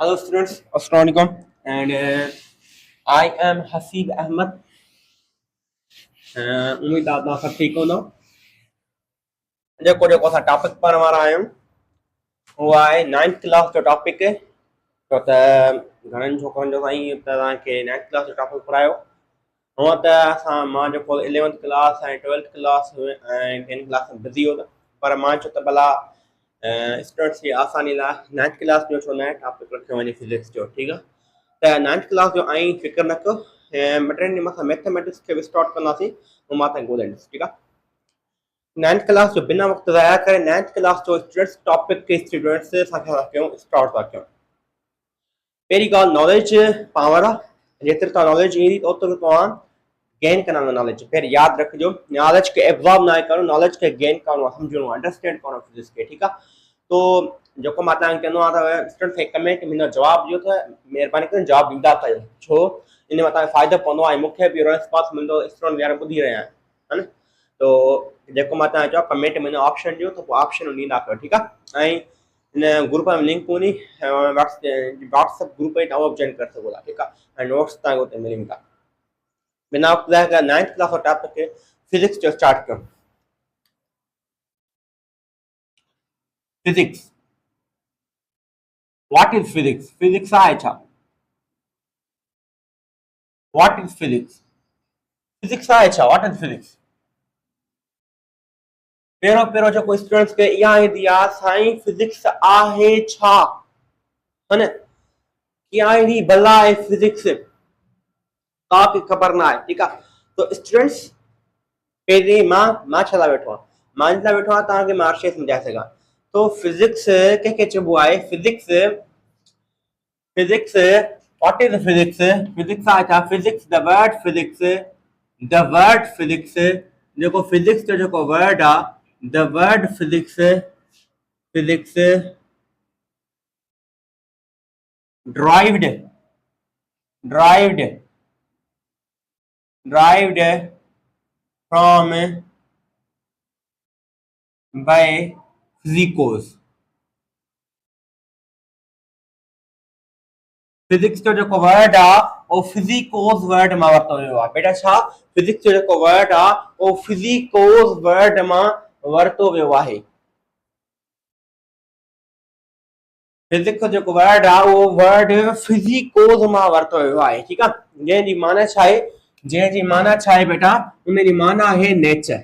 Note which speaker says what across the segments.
Speaker 1: Hello students, Assalamualaikum, and I am Hasib Ahmed. उम्मीद आप सब ठीक हो ना। जेको असां टॉपिक पढ़ण वारा आहियूं उहो आहे 9th क्लास जो टॉपिक है। छो त घणनि छोकिरनि जो साईं तव्हांखे 9th क्लास जो टॉपिक पढ़ायो। हूअं त मां जेको 11th क्लास ऐं 12th क्लास ऐं 10th क्लास में बिज़ी हो त पर मां चयो त भला स्टूडेंट्स जी आसानी लाइ 9th क्लास जो छो न टॉपिक रखियो वञे फिजिक्स जो। ठीकु आहे त 9th क्लास जो आई फिक्र न कयो। ॿ टे ॾींहं मथां मैथमेटिक्स खे बि स्टार्ट कंदासीं ऐं मां तव्हांखे ॻोल्हींदुसि। ठीकु आहे 9th क्लास जो बिना वक़्तु ज़ाया करे 9th क्लास जो स्टूडेंट्स टॉपिक के स्टूडेंट्स असांखे था कयूं स्टार्ट था कयूं। पहिरीं ॻाल्हि नॉलेज पावर आहे। जेतिरी तव्हां नॉलेज ईंदी ओतिरो तव्हां गेन कंदा नॉलेज। पहिरीं यादि रखिजो नॉलेज खे एब्जॉर्ब न करणो, नॉलेज खे गेन करणो आहे, सम्झणो आहे, अंडरस्टैंड करणो आहे फिजिक्स खे। ठीकु आहे तो जेको मां तव्हांखे चवंदो आहियां त स्टूडेंट खे कमेंट में हिन जवाबु ॾियो त महिरबानी करे जवाबु ॾींदा कयो। छो इन में तव्हांखे फ़ाइदो पवंदो आहे ऐं मूंखे बि रिस्पॉन्स मिलंदो स्टूडेंट वीचारा ॿुधी रहिया आहिनि है न। तो जेको मां तव्हांखे चवां कमेंट में हिन ऑप्शन ॾियो त पोइ ऑप्शन ॾींदा कयो। ठीकु आहे ऐं हिन ग्रुप में लिंक हूंदी व्हाट्सएप ग्रुप में तव्हां जॉइन करे सघो था। ठीकु आहे ऐं नोट्स तव्हांखे हुते मिलनि था। बिना वक़्तु ज़ाया करे 9th क्लास जो टॉपिक फिजिक्स जो स्टार्ट कयूं। Physics what is physics? Physics आहे छा? What is physics? फिजिक्स आहे छा? What is physics? पहिरों जेको स्टूडेंट्स खे इहा ईंदी आहे साईं फिजिक्स आहे छा, है न। कीअं ईंदी भला आहे फिजिक्स तव्हांखे ख़बर न आहे। ठीकु आहे तो स्टूडेंट्स पहिरीं मां छा लाइ वेठो आहियां, मां इन लाइ वेठो आहियां तव्हांखे मां अर्शे सम्झाए सघां। तो फिजिक्स कंहिंखे चइबो आहे? Physics what is physics? Physics आहे छा? फिजिक्स द वर्ड फिजिक्स जेको फिजिक्स जो जेको वर्ड आहे the word physics derived from by फिजिकोस। फिजिक्स जो जेको वर्ड आहे वो फिजिकोस वर्ड मां वरितो वियो आहे। बेटा छा? फिजिक्स जो जेको वर्ड आहे वो फिजिकोस वर्ड मां वरितो वियो आहे। फिजिक्स जो जेको वर्ड आहे उहो वर्ड फिजिकोस मां वरितो वियो आहे। ठीकु आहे जंहिंजी माना छा आहे? जंहिंजी माना छा आहे बेटा? उनजी माना आहे नेचर।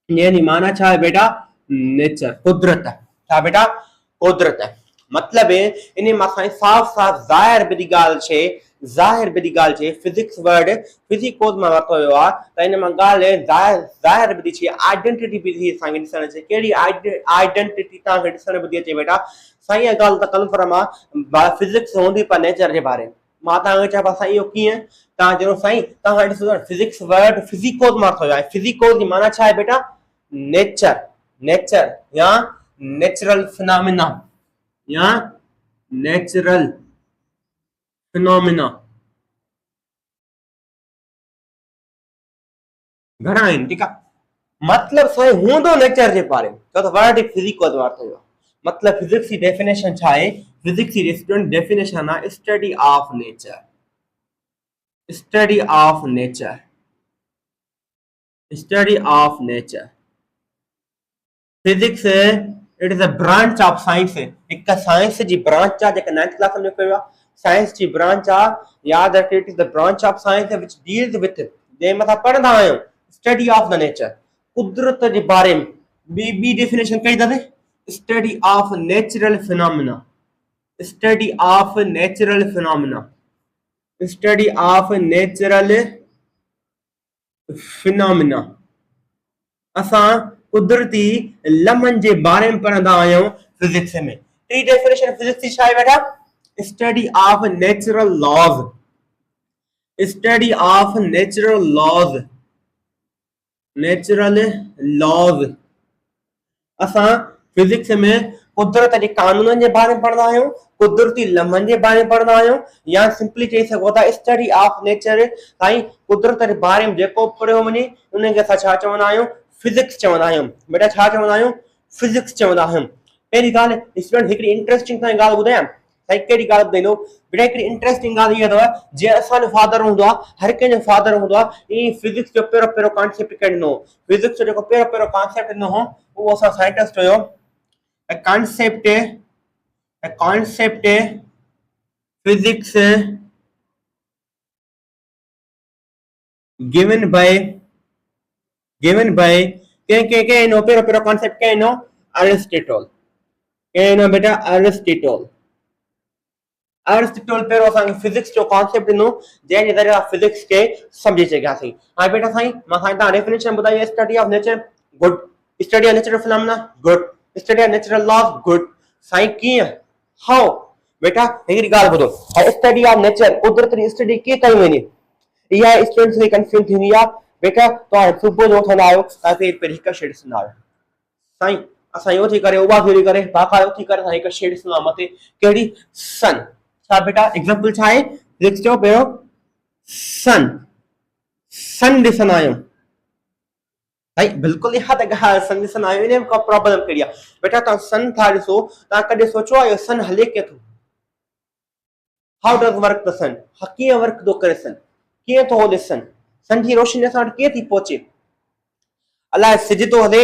Speaker 1: जंहिंजी माना छा आहे बेटा? नेचर, कुदरत। छा बेटा? कुदरत। मतलब इन मां साफ़ ज़ाहिर बि ॻाल्हि छे फिजिक्स वर्ड फिजिकोस मां वरितो वियो आहे त इन मां ॻाल्हि ज़ाहिर बि थी छे, आइडेंटिटी बि थी असांखे ॾिसण अचे। कहिड़ी आइडेंटिटी तव्हांखे ॾिसण ॿुधी अचे बेटा? साईं इहा ॻाल्हि त कंफर्म आहे फिजिक्स हूंदी पर नेचर जे बारे में। मां तव्हांखे चवां साईं इहो कीअं? तव्हां चयो साईं तव्हां ॾिसो फिजिक्स वर्ड फिजिकोस मां वरितो वियो आहे। फिजिकोस जी माना छा आहे बेटा? नेचर या नेचुरल फिनोमिना या नेचुरल फिनोमिना घणा आहिनि। ठीकु आहे मतलब साईं हूंदो नेचर जे बारे में छो त वर्ड फिजिकोस वरितो वियो आहे। मतलब फिजिक्स की डेफिनेशन छा आहे? फिजिक्स की स्टूडेंट डेफिनेशन आहे study of nature. Study of nature physics it is a branch of science. एक साइंस जी ब्रांच आहे जेका 9th क्लास में कयो आहे। साइंस जी ब्रांच आहे। याद रखियो it is the branch of science which deals with J मथा पढ़ंदा आहियूं स्टडी ऑफ द नेचर, कुदरत जे बारे में। बी डेफिनेशन कई अथनि study of natural phenomena. Study of natural phenomena असां कुदरती लम्हनि जे बारे में पढ़ंदा आहियूं फिजिक्स में। टी डेफिनेशन फिजिक्स जी छा आहे बेटा? Study of natural laws. असां फिजिक्स में कुदरत जे कानूननि जे बारे में पढ़ंदा आहियूं, कुदरती लम्हनि जे बारे में पढ़ंदा आहियूं, या सिंपली चई सघो था स्टडी ऑफ नेचर। साईं कुदरत जे बारे में जेको पढ़ियो वञे उनखे असां छा चवंदा आहियूं? फिजिक्स चवंदा आहियूं। बेटा छा चवंदा आहियूं? फिजिक्स चवंदा आहियूं। पहिरीं ॻाल्हि स्टूडेंट हिकिड़ी इंटरेस्टिंग ॻाल्हि ॿुधायां साईं कहिड़ी ॻाल्हि ॿुधाईंदो बेटा हिकिड़ी इंटरेस्टिंग ॻाल्हि इहा अथव जीअं असांजो फादर हूंदो आहे हर कंहिंजो फादर हूंदो आहे ईअं फिजिक्स जो पहिरियों पहिरियों कॉन्सेप्ट कढंदो हो फिजिक्स जो जेको पहिरियों पहिरियों कॉन्सेप्ट ॾिनो हो उहो असां साइंटिस्ट हुयो कॉन्सेप्ट फिजिक्स given by के नो pero pero concept के नो Aristotle के नो बेटा Aristotle pero असांखे फिजिक्स जो कॉन्सेप्ट ॾिनो जंहिंजे ज़रिए फिजिक्स खे सम्झी सघियासीं हाणे बेटा साईं मां साईं तव्हां डेफिनेशन ॿुधाई स्टडी ऑफ नेचर गुड स्टडी ऑफ नेचुरल फिनोमेना गुड स्टडी ऑफ नेचुरल लॉज गुड साईं कीअं हाउ बेटा हिकिड़ी ॻाल्हि ॿुधो स्टडी ऑफ नेचर कुदरत जी स्टडी कीअं कई वञे इहा स्टूडेंट्स खे कंफ्यूज थींदी आहे बेटा तव्हां सुबुह जो उथंदा आहियो तव्हां पहिरीं हिकु शइ ॾिसंदा आहियो साईं असां इहो थी करे उहा थी करे बाक़ाइदो थी करे असां हिकु शइ ॾिसंदा आहियूं मथे कहिड़ी सन छा बेटा एग्जांपल छा आहे फिजिक्स जो पहिरियों सन ॾिसंदा आहियूं साईं बिल्कुलु इहा त ॻाल्हि सन ॾिसंदा आहियूं इन में का प्रॉब्लम कहिड़ी आहे बेटा तव्हां सन था ॾिसो तव्हां कॾहिं सोचो आहे इहो सन हले कीअं थो हाउ डज़ वर्क द सन कीअं वर्क थो करे सन कीअं थो हले सन जी रोशनी असां वटि कीअं थी पहुचे अलाए सिज थो हले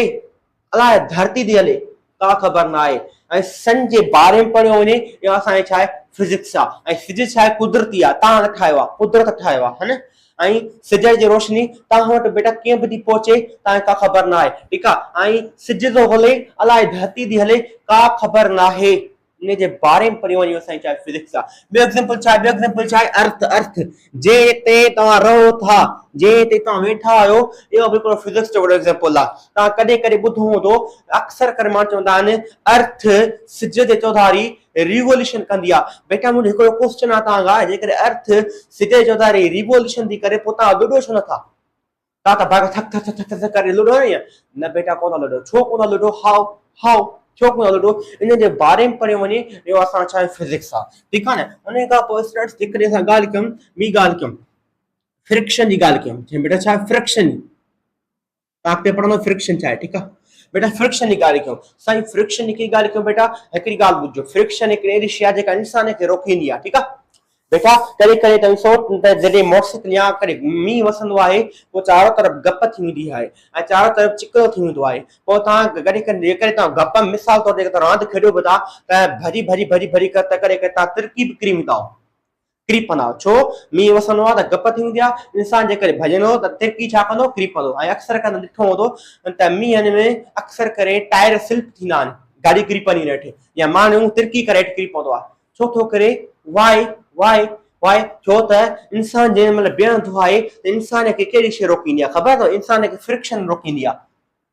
Speaker 1: अलाए धरती थी हले का ख़बर न आहे ऐं सन जे बारे में पढ़ियो वञे इहो असांजे छा आहे फिजिक्स आहे ऐं सिज छा आहे कुदरती आहे तव्हां न ठाहियो आहे कुदरत ठाहियो आहे हा न ऐं सिज जी रोशनी तव्हां वटि बेटा कीअं बि थी पहुचे तव्हांखे का ख़बर न आहे ठीकु आहे ऐं सिज थो हले अलाए धरती थी हले का ख़बर न आहे इन जे बारे में पढ़ियो वञे असांजी छा आहे फिजिक्स आहे ॿियो एग्जांपल छा आहे अर्थ जे ते तव्हां रहो था जे ते तव्हां वेठा आहियो इहो बिल्कुलु फिजिक्स जो वॾो एग्जांपल आहे तव्हां कॾहिं कॾहिं ॿुधो हूंदो अक्सर करे मां चवंदा आहिनि अर्थ सिज जे चौधारी रिवोल्यूशन कंदी आहे बेटा मुंहिंजो हिकिड़ो क्वेश्चन आहे तव्हां खां जेकॾहिं अर्थ सिज जे चौधारी रिवोल्यूशन थी करे पोइ तव्हां लुडो छो नथा तव्हां त भाग थक थक थक थक करे लुडो न बेटा कोन लुडो छो कोन लुडो हाउ छो कोन लुडो इन जे बारे में पढ़ियो वञे इहो असां छा आहे फिजिक्स आहे ठीकु आहे न उन खां पोइ स्टूडेंट्स जेकॾहिं असां ॻाल्हि कयूं ॿी ॻाल्हि कयूं फ्रिक्शन जी ॻाल्हि कयूं बेटा छा आहे फ्रिक्शन तव्हां अॻिते पढ़ंदो फ्रिक्शन छा आहे ठीकु आहे बेटा फ्रिक्शन जी ॻाल्हि कयूं साईं फ्रिक्शन जी कहिड़ी ॻाल्हि कयूं बेटा हिकिड़ी ॻाल्हि ॿुधजो फ्रिक्शन हिकिड़ी अहिड़ी शइ आहे जेका इंसान खे रोकींदी आहे ठीकु आहे बेटा कॾहिं कॾहिं तव्हां ॾिसो त जॾहिं मोटरसाइकिल या कॾहिं मींहुं वसंदो आहे पोइ चारो तरफ़ गप थी वेंदी आहे ऐं चारो तरफ़ चिकरो थी वेंदो आहे पोइ तव्हां कॾहिं कॾहिं जेकॾहिं तव्हां गप मिसाल तौर ते रांदि खेॾो बि था त भरी कर त कॾहिं तव्हां तिरकी बि किरी वेंदा किरी पवंदा छो मींहुं वसंदो आहे त गप थी वेंदी आहे इंसान जेकॾहिं भॼंदो त तिरकी छा कंदो किरी पवंदो ऐं अक्सर करे ॾिठो हूंदो त मींहंनि में अक्सर करे टायर स्लिप थींदा आहिनि गाॾी किरी पवंदी हेठि या माण्हू तिरकी करे हेठि किरी पवंदो आहे छो थो करे वाए छो त इंसान जंहिं महिल बीहंदो आहे त इंसान खे कहिड़ी शइ रोकींदी आहे ख़बर अथव इंसान खे फ्रिक्शन रोकींदी आहे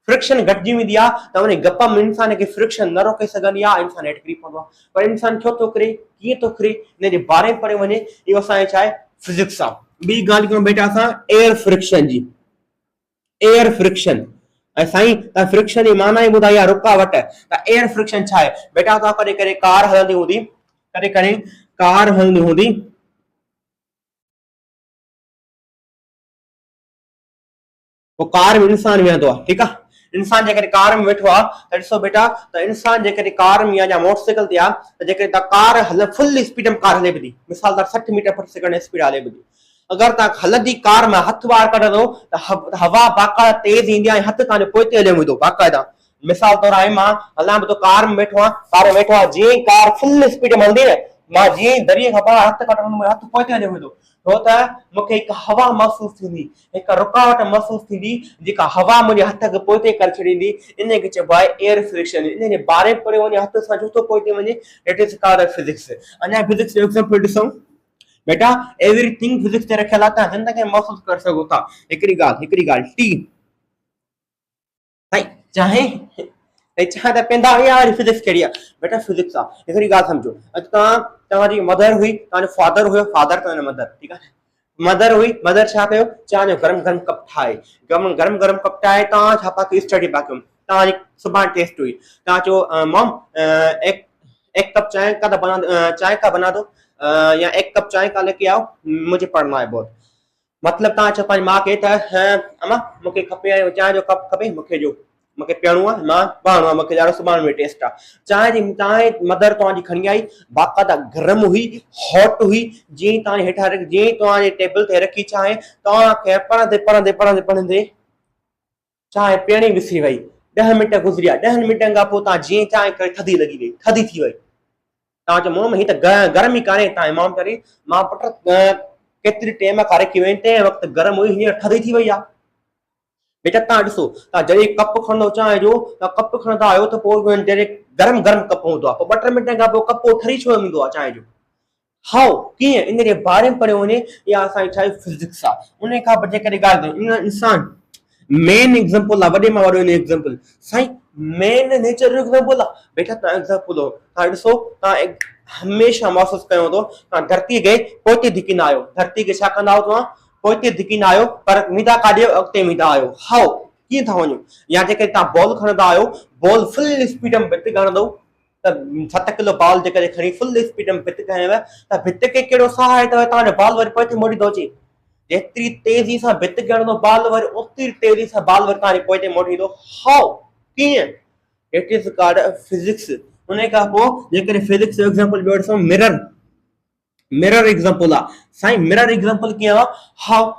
Speaker 1: फ्रिक्शन घटिजी वेंदी आहे त उन गप में इंसान खे फ्रिक्शन न रोके सघंदी आहे इंसान हेठि किरी पवंदो आहे पर इंसान छो थो किरे कीअं थो किरे इन जे बारे में पढ़ियो वञे इहो असांजे छा आहे फिजिक्स आहे ॿी ॻाल्हि कयूं बेटा असां एयर फ्रिक्शन ऐं साईं तव्हां फ्रिक्शन जी माना ई ॿुधाई आहे रुकावट त एयर फ्रिक्शन छा आहे बेटा तव्हां कॾहिं कॾहिं कार हलंदी हूंदी पोइ कार में इंसान वेहंदो आहे ठीकु आहे इंसान जेकॾहिं कार में वेठो आहे त ॾिसो बेटा त इंसान जेकॾहिं कार में या मोटरसाइकिल ते आहे त जेकॾहिं तव्हां कार फुल स्पीड में कार हले पई थी मिसाल तव्हां 60 मीटर पर सेकंड स्पीड हले पई थी अगरि तव्हां हलंदी कार में हथु ॿाहिरि कढंदो त हवा बाक़ाइदा तेज़ ईंदी आहे ऐं हथु तव्हांजो पोइते हलियो वेंदो बाक़ाइदा मिसाल तौर आहे मां हलां थो कार में वेठो आहियां जीअं ई कार फुल स्पीड में हलंदी न मां जीअं ई दरीअ खां ॿाहिरि हथु कढंदुमि हथु पोइते हलियो वेंदो छो त मूंखे हिकु हवा महसूस थींदी हिकु रुकावट महसूस थींदी जेका हवा मुंहिंजे हथ खे पोइते करे छॾींदी इन खे चइबो आहे एयर फ्रिक्शन इन जे बारे में पढ़ियो वञे हथ सां छो थो पोइते वञे इट इज़ कॉल्ड फिजिक्स अञा फिजिक्स जो एग्जांपल ॾिसूं बेटा एवरीथिंग फिजिक्स ते रखियल आहे तव्हां ज़िंदगी में महसूस करे सघो था हिकिड़ी ॻाल्हि टी भाई चाहे छा त पंहिंजा यार फिजिक्स कहिड़ी आहे बेटा फिजिक्स आहे हिकिड़ी ॻाल्हि सम्झो अॼु तव्हांजी मदर हुई तव्हांजो फादर हुयो फादर तव्हांजो मदर ठीकु आहे मदर हुई मदर छा कयो चांहि जो गरम कप ठाहे गरम कप ठाहे तव्हां छा पिया कयो स्टडी पिया कयो तव्हांजी सुभाणे टेस्ट हुई तव्हां चयो मॉम एक कप चाय का बना दो या एक कप चाय का लेके आओ मुझे पढ़ना है बहुत मतलब तव्हां चयो पंहिंजी माउ खे त अमा मूंखे खपे चांहि जो कप खपे मूंखे ॾियो मूंखे पीअणो आहे, मां पढ़णो आहे, मूंखे ॾाढो सुभाणे में टेस्ट आहे। चांहि मदर तव्हांजी खणी आई, बाक़ाइदा गरम हुई, हॉट हुई, जीअं तव्हांजे हेठां जीअं तव्हांजे टेबल ते रखी चांहि, तव्हांखे पढ़ंदे चांहि पीअणी विसरी वई। 10 मिंट गुज़रिया, 10 मिंटनि खां पोइ तव्हां जीअं चांहि करे थधी लॻी वई, थधी थी वई। तव्हां चयो मोम हीअ त गरम ई कान्हे। तव्हां इमाम चरी मां पुट केतिरी टाइम खां रखी वई, तंहिं वक़्तु गरम हुई, हींअर थधी थी वई आहे। बेटा तव्हां ॾिसो, तव्हां जॾहिं कप खणंदो चांहि जो, तव्हां कप खणंदा आहियो त पोइ जॾहिं गरम कप हूंदो आहे, पोइ 2-3 मिंटनि खां पोइ कप ठरी छो वेंदो आहे चांहि जो? हाउ कीअं? इन जे बारे में पढ़ियो वञे, इहा असांजी छा फिज़िक्स आहे। उन खां पोइ जेकॾहिं ॻाल्हि कयूं इंसान मेन एग्जांपल आहे, वॾे मां वॾो एग्जांपल साईं मेन नेचर एग्जांपल आहे। बेटा तव्हां एग्जांपल हो, तव्हां ॾिसो, तव्हां हमेशह महसूस कयो थो तव्हां धरती खे पोइते धिकींदा आहियो, धरती खे छा कंदा आहियो तव्हां? पोइते धिकींदा आहियो, पर वेंदा काॾे? अॻिते वेंदा आहियो। हाउ कीअं था वञो? या जेके तव्हां बॉल खणंदा आहियो, बॉल फुल स्पीड में भित हणंदव त 7 किलो बॉल जेकॾहिं खणी फुल स्पीड में भित हयव त भित खे कहिड़ो साह आहे त तव्हांजो बॉल वरी पोइते मोड़ी थो अचे। जेतिरी तेज़ी सां भित हणंदो बॉल, वरी ओतिरी तेज़ी सां बॉल वरी तव्हांजे पोइते मोड़ी ईंदो। हाउ कीअं? It is called physics. उन खां पोइ जेकॾहिं फिजिक्स जो एग्जांपल ॿियो ॾिसो, मिरर एग्जांपल आहे साईं। मिरर एग्जांपल कीअं आहे? हाउ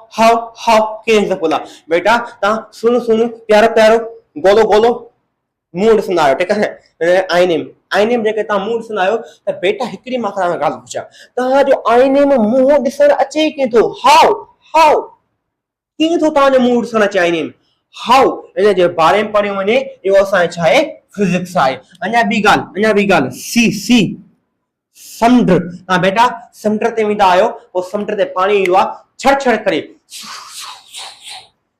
Speaker 1: कीअं एग्जांपल आहे? बेटा तव्हां सुनो प्यारो गोलो मुंहुं ॾिसंदा आहियो, ठीकु आहे, आईने में जेके तव्हां मुंहुं ॾिसंदा आहियो, त बेटा हिकिड़ी मां तव्हां ॻाल्हि पुछां, तव्हांजो आईने में मुंहुं ॾिसण अचे कीअं थो? हाउ कीअं थो तव्हांजो मुंहुं ॾिसण अचे आईने में? हाउ इन जे बारे में पढ़ियो वञे, इहो असांजो छा आहे? फिजिक्स आहे। अञा ॿी ॻाल्हि सी समुंड। तव्हां बेटा समुंड ते वेंदा आहियो, पोइ समुंड ते पाणी ईंदो आहे, छड़ करे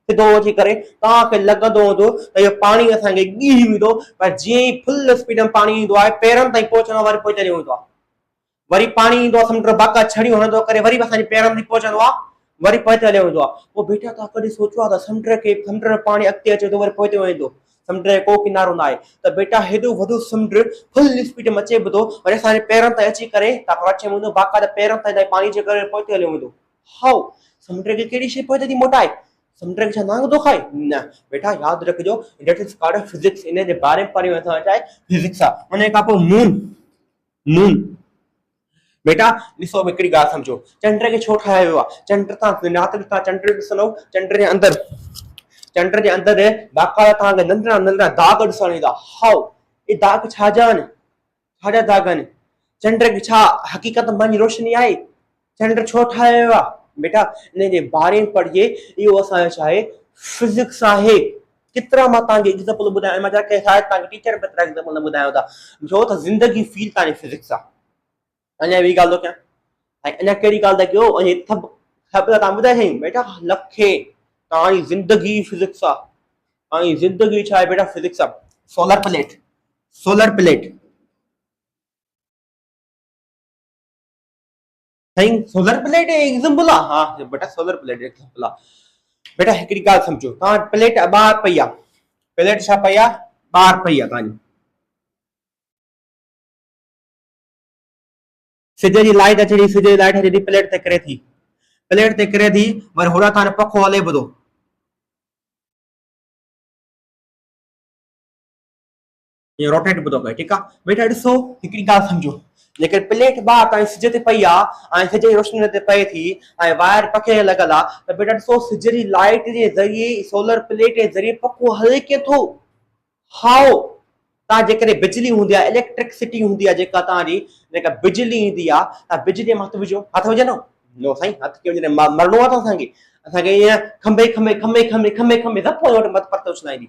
Speaker 1: सिधो अची करे तव्हांखे लॻंदो हूंदो त इहो पाणी असांखे ॻीही वेंदो, पर जीअं ई फुल स्पीड में पाणी ईंदो आहे, पेरनि ताईं पहुचंदो आहे, वरी पोइ चढ़ी वेंदो आहे। वरी पाणी ईंदो आहे, समुंड बाक़ा छड़ियूं हणंदो करे वरी असांजे पेरनि ताईं पहुचंदो आहे, वरी पोइते हलियो वेंदो आहे। पोइ बेटा तव्हां कॾहिं सोचियो आहे त समुंड में पाणी अॻिते अचे थो, वरी पोइते वेंदो, समुंड जो को किनारो न आहे, त बेटा हेॾो वॾो समुंड फुल स्पीड में अचे बि थो, वरी असांजे पेरनि ताईं अची करे तव्हां अचे वेंदो, बाक़ाइदा पेरनि ताईं पाणी जे करे पोइते हलियो वेंदो। हाउ समुंड खे कहिड़ी शइ पोइते थी मोटाए? समुंड खे छा नांग थो खाए? न बेटा यादि रखिजो, दैट इज कॉल्ड फिजिक्स। इन जे बारे में पढ़ियो असां छा आहे? फिजिक्स आहे। उन खां पोइ मून बेटा ॾिसो हिकिड़ी ॻाल्हि सम्झो, चंड खे छो ठाहियो वियो आहे? चंड तव्हां चंड ॾिसंदव, चंड जे अंदरि बाक़ाइदा तव्हांखे नंढड़ा दाग ॾिसण ईंदा। हाउ इहे दाग छाजा दाग आहिनि? चंड खे छा हक़ीक़त में रोशनी आहे? चंड छो ठाहियो वियो आहे? बेटा इन जे बारे में पढ़िए, इहो असांजो छा आहे? फिजिक्स आहे। केतिरा मां तव्हांखे एग्जांपल ॿुधायां, मां शायदि तव्हांखे टीचर बि एतिरा एग्जांपल न ॿुधायो था, छो त ज़िंदगी फील तव्हांजी फिजिक्स आहे। अञा ॿी ॻाल्हि थो कयां, ऐं अञा कहिड़ी ॻाल्हि था कयो? सभु तव्हां ॿुधाए छॾियो बेटा, लखे तव्हांजी ज़िंदगी फिजिक्स आहे। तव्हांजी ज़िंदगी छा आहे बेटा? फिजिक्स आहे। सोलर प्लेट साईं, सोलर प्लेट एग्जांपल आहे? हा बेटा सोलर प्लेट एग्जांपल आहे। बेटा हिकिड़ी ॻाल्हि सम्झो, तव्हां प्लेट ॿाहिरि पई आहे, प्लेट छा पई आहे? ॿाहिरि पई आहे तव्हांजी। सिज जी लाइट अचे थी, प्लेट ते किरे थी, वरी होॾां तव्हांजो पखो हले बि थो। रोटेट बि थो करे, ठीकु आहे। बेटा ॾिसो हिकिड़ी ॻाल्हि सम्झो, जेकर प्लेट ॿाहिरि तव्हांजी सिज ते पई आहे ऐं सिज जी रोशनी ते पए थी ऐं ॿाहिरि पखे लॻल आहे, त बेटा ॾिसो सिज जी लाइट जे ज़रिए, सोलर प्लेट जे ज़रिए पखो हले कीअं थो? हाउ तव्हां जेकॾहिं बिजली हूंदी आहे, इलेक्ट्रिसिटी हूंदी आहे, जेका तव्हांजी जेका बिजली ईंदी आहे, तव्हां बिजली में हथु विझो, हथु विझंदो? नो साईं, हथु कीअं विझंदे? मरणो आहे त असांखे ईअं खंभे ज़प मत परतो चलाईंदी,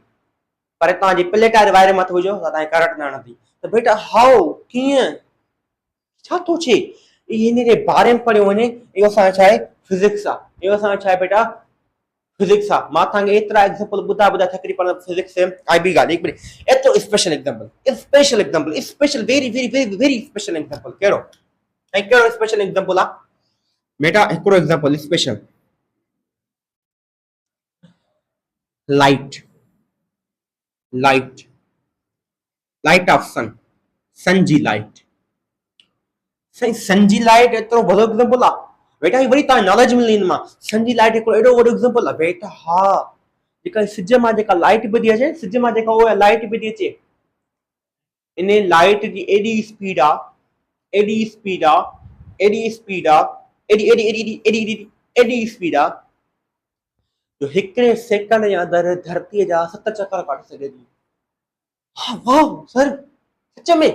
Speaker 1: पर तव्हांजी प्लेट वारे वायर में हथु विझो त तव्हांखे करंट न हणंदी। त बेटा हाउ कीअं? छा थो थिए? हिन जे बारे में पढ़ियो वञे, इहो असांजो छा आहे? फिजिक्स आहे। इहो असांजो छा आहे बेटा? फिजिक्स आहे। मां तव्हांखे एतिरा एग्जांपल ॿुधाए थकिजी पवंदो फिजिक्स। ऐं ॿी ॻाल्हि, एतिरो special example, special very very very very special example कहिड़ो? ऐं कहिड़ो स्पेशल एग्जांपल आहे? बेटा हिकिड़ो example special, light of sun जी लाइट। साईं सन जी लाइट एतिरो वॾो एग्जांपल आहे? बेटा वरी तव्हां नॉलेज मिली मां, सन जी लाइट हिकिड़ो एॾो वॾो एग्जांपल आहे? बेटा हा, जेका सिज मां जेका लाइट बि थी अचे, सिज मां जेका उहा लाइट बि थी अचे, इन लाइट जी एडी स्पीड आहे, एडी स्पीड आहे, एडी स्पीड आहे, एडी एडी एडी एडी एडी एडी एडी स्पीड आहे जो हिकिड़े सेकंड जे अंदरि धरतीअ जा 7 चकर काटे सघे थी। हा वाह सर, सच में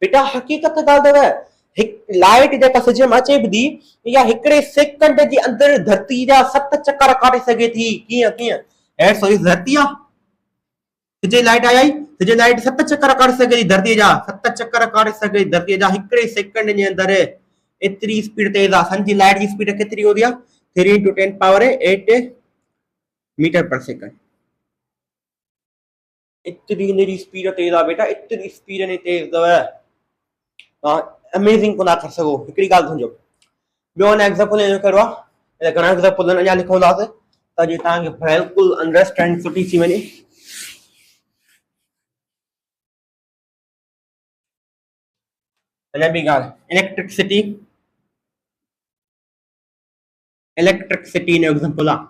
Speaker 1: बेटा हक़ीक़त ॻाल्हि अथव। लाइट जेका सिज में अचे बि थी इहा हिकिड़े सेकंड जे अंदरि धरती जा 7 चकर काटे सघे थी। कीअं कीअं एट सो धरती आहे, सिज जी लाइट आई, सिज जी लाइट 7 चकर काटे सघे थी धरतीअ जा, 7 चकर काटे सघे थी धरतीअ जा हिकिड़े सेकंड जे अंदरि। एतिरी स्पीड तेज आहे। सन जी लाइट जी स्पीड केतिरी हूंदी आहे? 3 × 10⁸ मीटर पर सेकंड। इतनी स्पीड तेज आहे बेटा, इतनी स्पीड ने तेज अथव, अमेजिंग कोन करे सघो। हिकिड़ी ॻाल्हि सम्झो, ॿियो हिन एग्ज़ाम्पल इन कहिड़ो आहे, घणा एग्ज़ाम्पल अञा लिखंदासीं त जीअं तव्हांखे बिल्कुलु अंडरस्टैंड सुठी थी वञे। अञा ॿी ॻाल्हि, इलेक्ट्रिसिटी, इलेक्ट्रिसिटी जो एग्ज़ाम्पल आहे।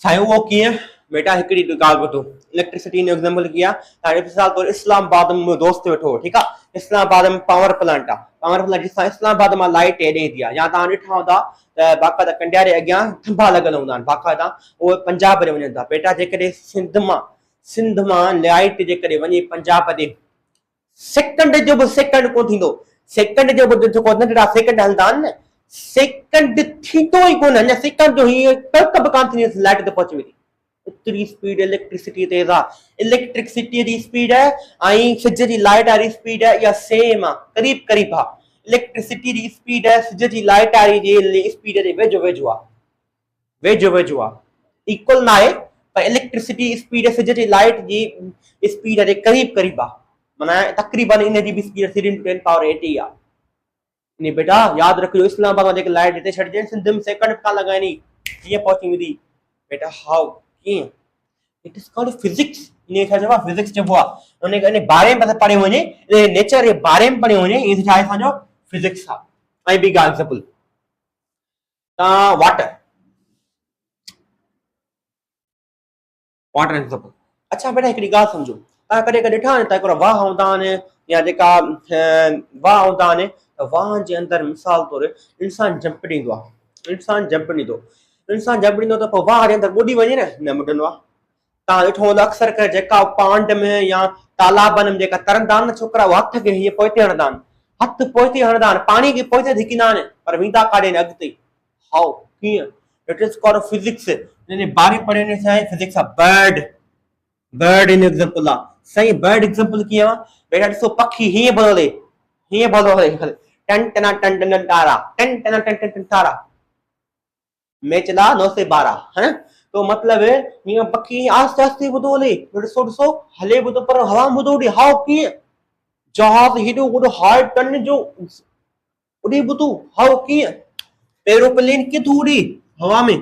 Speaker 1: साईं उहो कीअं बेटा, हिकिड़ी ॻाल्हि ॿुधो, इलेक्ट्रिसिटी जो एग्ज़ाम्पल कीअं आहे। तव्हां मिसाल तौर इस्लामाबाद में दोस्त वेठो हो, ठीकु आहे, इस्लामाबाद में पावर प्लांट आहे, पावर प्लांट जिसां इस्लामाबाद मां लाइट हेॾे ईंदी आहे, या तव्हां ॾिठा हूंदा त बाक़ाइदा कंडियारे अॻियां थंभा लॻल हूंदा आहिनि बाक़ाइदा, उहे पंजाब ॾे वञनि था। बेटा जेकॾहिं सिंध मां लाइट जेकॾहिं वञे पंजाब ॾे, सेकंड जो बि सेकंड कोन थींदो, सेकंड जो बि जेको नंढड़ा सेकंड हलंदा आहिनि न, सेकंड थींदो ई कोन, अञा सेकंड जो हीअं कल्क बि कान थींदी, लाइट ते पहुची वेंदी। इतनी स्पीड इलेक्ट्रिसिटी तेज आहे। इलेक्ट्रिसिटी जी स्पीड है ऐं सिज जी लाइट वारी स्पीड है या सेम आहे, करीब करीब आहे। इलेक्ट्रिसिटी जी स्पीड है सिज जी लाइट वारी जी स्पीड जे वेझो वेझो आहे, वेझो वेझो आहे, इक्वल ना आहे, पर इलेक्ट्रिसिटी स्पीड सिज जी लाइट जी स्पीड जे करीब करीब आहे, माना तकरीबन इन जी बि स्पीड 3 × 10⁸ आहे। इन बेटा याद रखियो, इस्लामाबाद में जेके लाइट हिते छॾिजे सिंध में सेकंड कान लॻाइणी, कीअं पहुची वेंदी बेटा, हाउ कीअं, इट इज कॉल्ड फिजिक्स। इन छा चइबो आहे, फिजिक्स चइबो आहे। उन इन बारे में पढ़ियो वञे, नेचर जे बारे में पढ़ियो वञे, इन छा आहे असांजो फिजिक्स आहे। ऐं ॿी ॻाल्हि एग्ज़ाम्पल, वाटर, वाटर एग्ज़ाम्पल। अच्छा बेटा हिकिड़ी ॻाल्हि सम्झो, तव्हां कॾहिं कॾहिं ॾिठा आहिनि त हिकिड़ा वाह हूंदा आहिनि या जेका वाह हूंदा आहिनि, त वाह जे अंदरि मिसाल तौर इंसान जंप ॾींदो आहे, इंसान जंप ॾींदो, इंसान जंप ॾींदो त पोइ वाह जे अंदरि ॿुॾी वञे न ॿुॾंदो आहे। तव्हां ॾिठो हूंदो अक्सर करे जेका पांड में या तालाबनि में जेका तरंदा आहिनि छोकिरा, उहे हथ खे हीअं पोइते हणंदा आहिनि, हथ पोइते हणंदा आहिनि, पाणी खे पोइते धिकींदा आहिनि, पर वेंदा काॾे न अॻिते। हाउ कीअं, इट इज कॉल्ड फिजिक्स। इन बारे पढ़ने से है physics of bird, bird in example आहे। सही बर्ड एग्जांपल कीअं आहे बेटा, ॾिसो पखी हीअं बदले, हीअं बदले, टन टन टन टन तारा, टन टन टन टन तारा, मेचला 9 से 12 है, तो मतलब ये पखी आस्ते आस्ते बुधो हले, ॾिसो ॾिसो हले बुधो पर हवा बुधो उड़ी। हाउ कीअं, जहाज हेॾो वॾो हाई टन जो उड़ी बुधो, हाउ कीअं, एरोप्लेन कीअं उड़ी हवा में,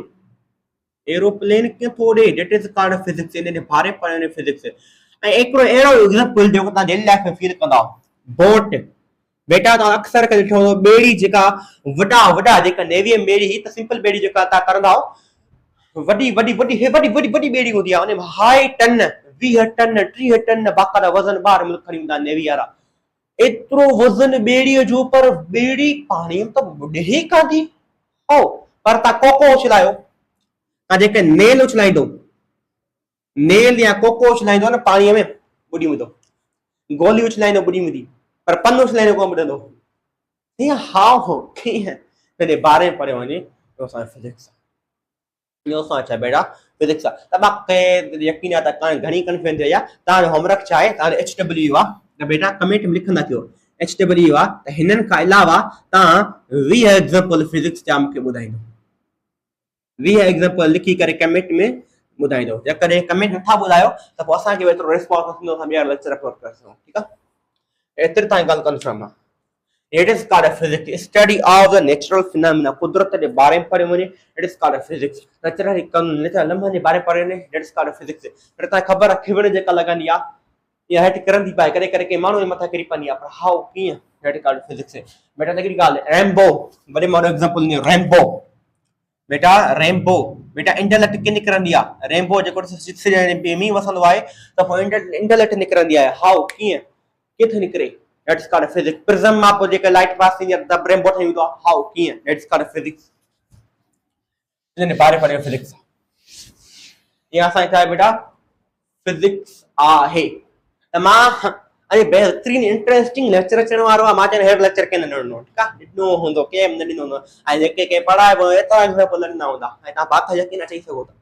Speaker 1: एरोप्लेन कीअं उड़े, दैट इज कॉल्ड फिजिक्स। इन बारे पढ़ने फिजिक्स। ऐं हिकिड़ो अहिड़ो एग्जांपल जेको तव्हां डेली लाइफ में फील कंदा, बोट। बेटा तव्हां अक्सर करे ॾिठो हूंदो ॿेड़ी जेका वॾा वॾा जेका नेवी में ॿेड़ी, ही त सिंपल ॿेड़ी जेका तव्हां करंदा हो, वॾी वॾी वॾी वॾी वॾी वॾी ॿेड़ी हूंदी आहे, उन में हाई टन 20 टन 30 टन बाक़ाइदा वज़न ॿार मुल्क खणी ईंदा नेवी वारा, एतिरो वज़न ॿेड़ीअ जो, पर ॿेड़ी पाणी में त ॿुॾे ई कान थी। हो पर तव्हां कोको उछलायो, तव्हां जेके नेल उछलाईंदो, नेल या कोको उछलाईंदो न पाणीअ में ॿुॾी वेंदो, गोली उछलाईंदो ॿुॾी वेंदी, पर पन उछलाईंदो कोन ॿुॾंदो। हीअं हाउ हो कीअं, हिन बारे में पढ़ियो वञे तो असांजो फिजिक्स आहे। इहो असां छा बेटा फिजिक्स आहे। तव्हांखे यकीन आहे त घणी कंफ्यूजन थी आहे। तव्हांजो होमवर्क छा आहे, तव्हांजो HW आहे त बेटा कमेंट में लिखंदा कयो HW आहे, त हिननि खां अलावा तव्हां 20 एग्जांपल फिजिक्स जा मूंखे ॿुधाईंदो, 20 एग्जांपल लिखी करे कमेंट में ॿुधाईंदो। जेकॾहिं कमेंट नथा ॿुधायो त पोइ असांखे एतिरो रिस्पॉन्स न थींदो, असां ॿिया लेक्चर अपलोड करे सघूं, ठीकु आहे। एतिरी ताईं ॻाल्हि कंफर्म आहे। It is called a physics, study of the natural phenomena, कुदरत जे बारे में पढ़ियो वञे, it is called a physics। Natural लम्हनि जे बारे में पढ़ियो वञे, that is called a physics। पर तव्हांखे ख़बर आहे खिवण जेका लॻंदी आहे या हेठि किरंदी पाए, कॾहिं कॾहिं कंहिं माण्हू जे मथां किरी पवंदी आहे, पर हाउ कीअं, that is called physics। बेटा हिकिड़ी ॻाल्हि, रैम्बो, वरी मां एग्जांपल ॾिनो, रैम्बो बेटा रेनबो, बेटा इंटरनेट के निकरंदी आहे, रेनबो जेको मींहुं वसंदो आहे त पोइ इंटरनेट निकरंदी आहे। हाउ कीअं किथे निकिरे, दैट्स कॉल्ड फिजिक्स। प्रिज्म मां पोइ जेका लाइट पास थींदी आहे त रेनबो ठही वेंदो आहे। हाउ कीअं, दैट्स कॉल्ड फिजिक्स। इन बारे पढ़ियो फिजिक्स। ये असांजी छा आहे बेटा, फिजिक्स आहे। त मां अरे बेहतरीन इंटरेस्टिंग लेक्चर अचण वारो आहे, मां चयो हेर लेक्चर कंहिं न ॾिनो, ठीकु आहे, ॾिनो हूंदो कंहिं न ॾिनो हूंदो, ऐं जेके कंहिं पढ़ाइबो एतिरा एग्ज़ाम्पल ॾिना हूंदा, ऐं तव्हां बात यकीन न चई सघो था।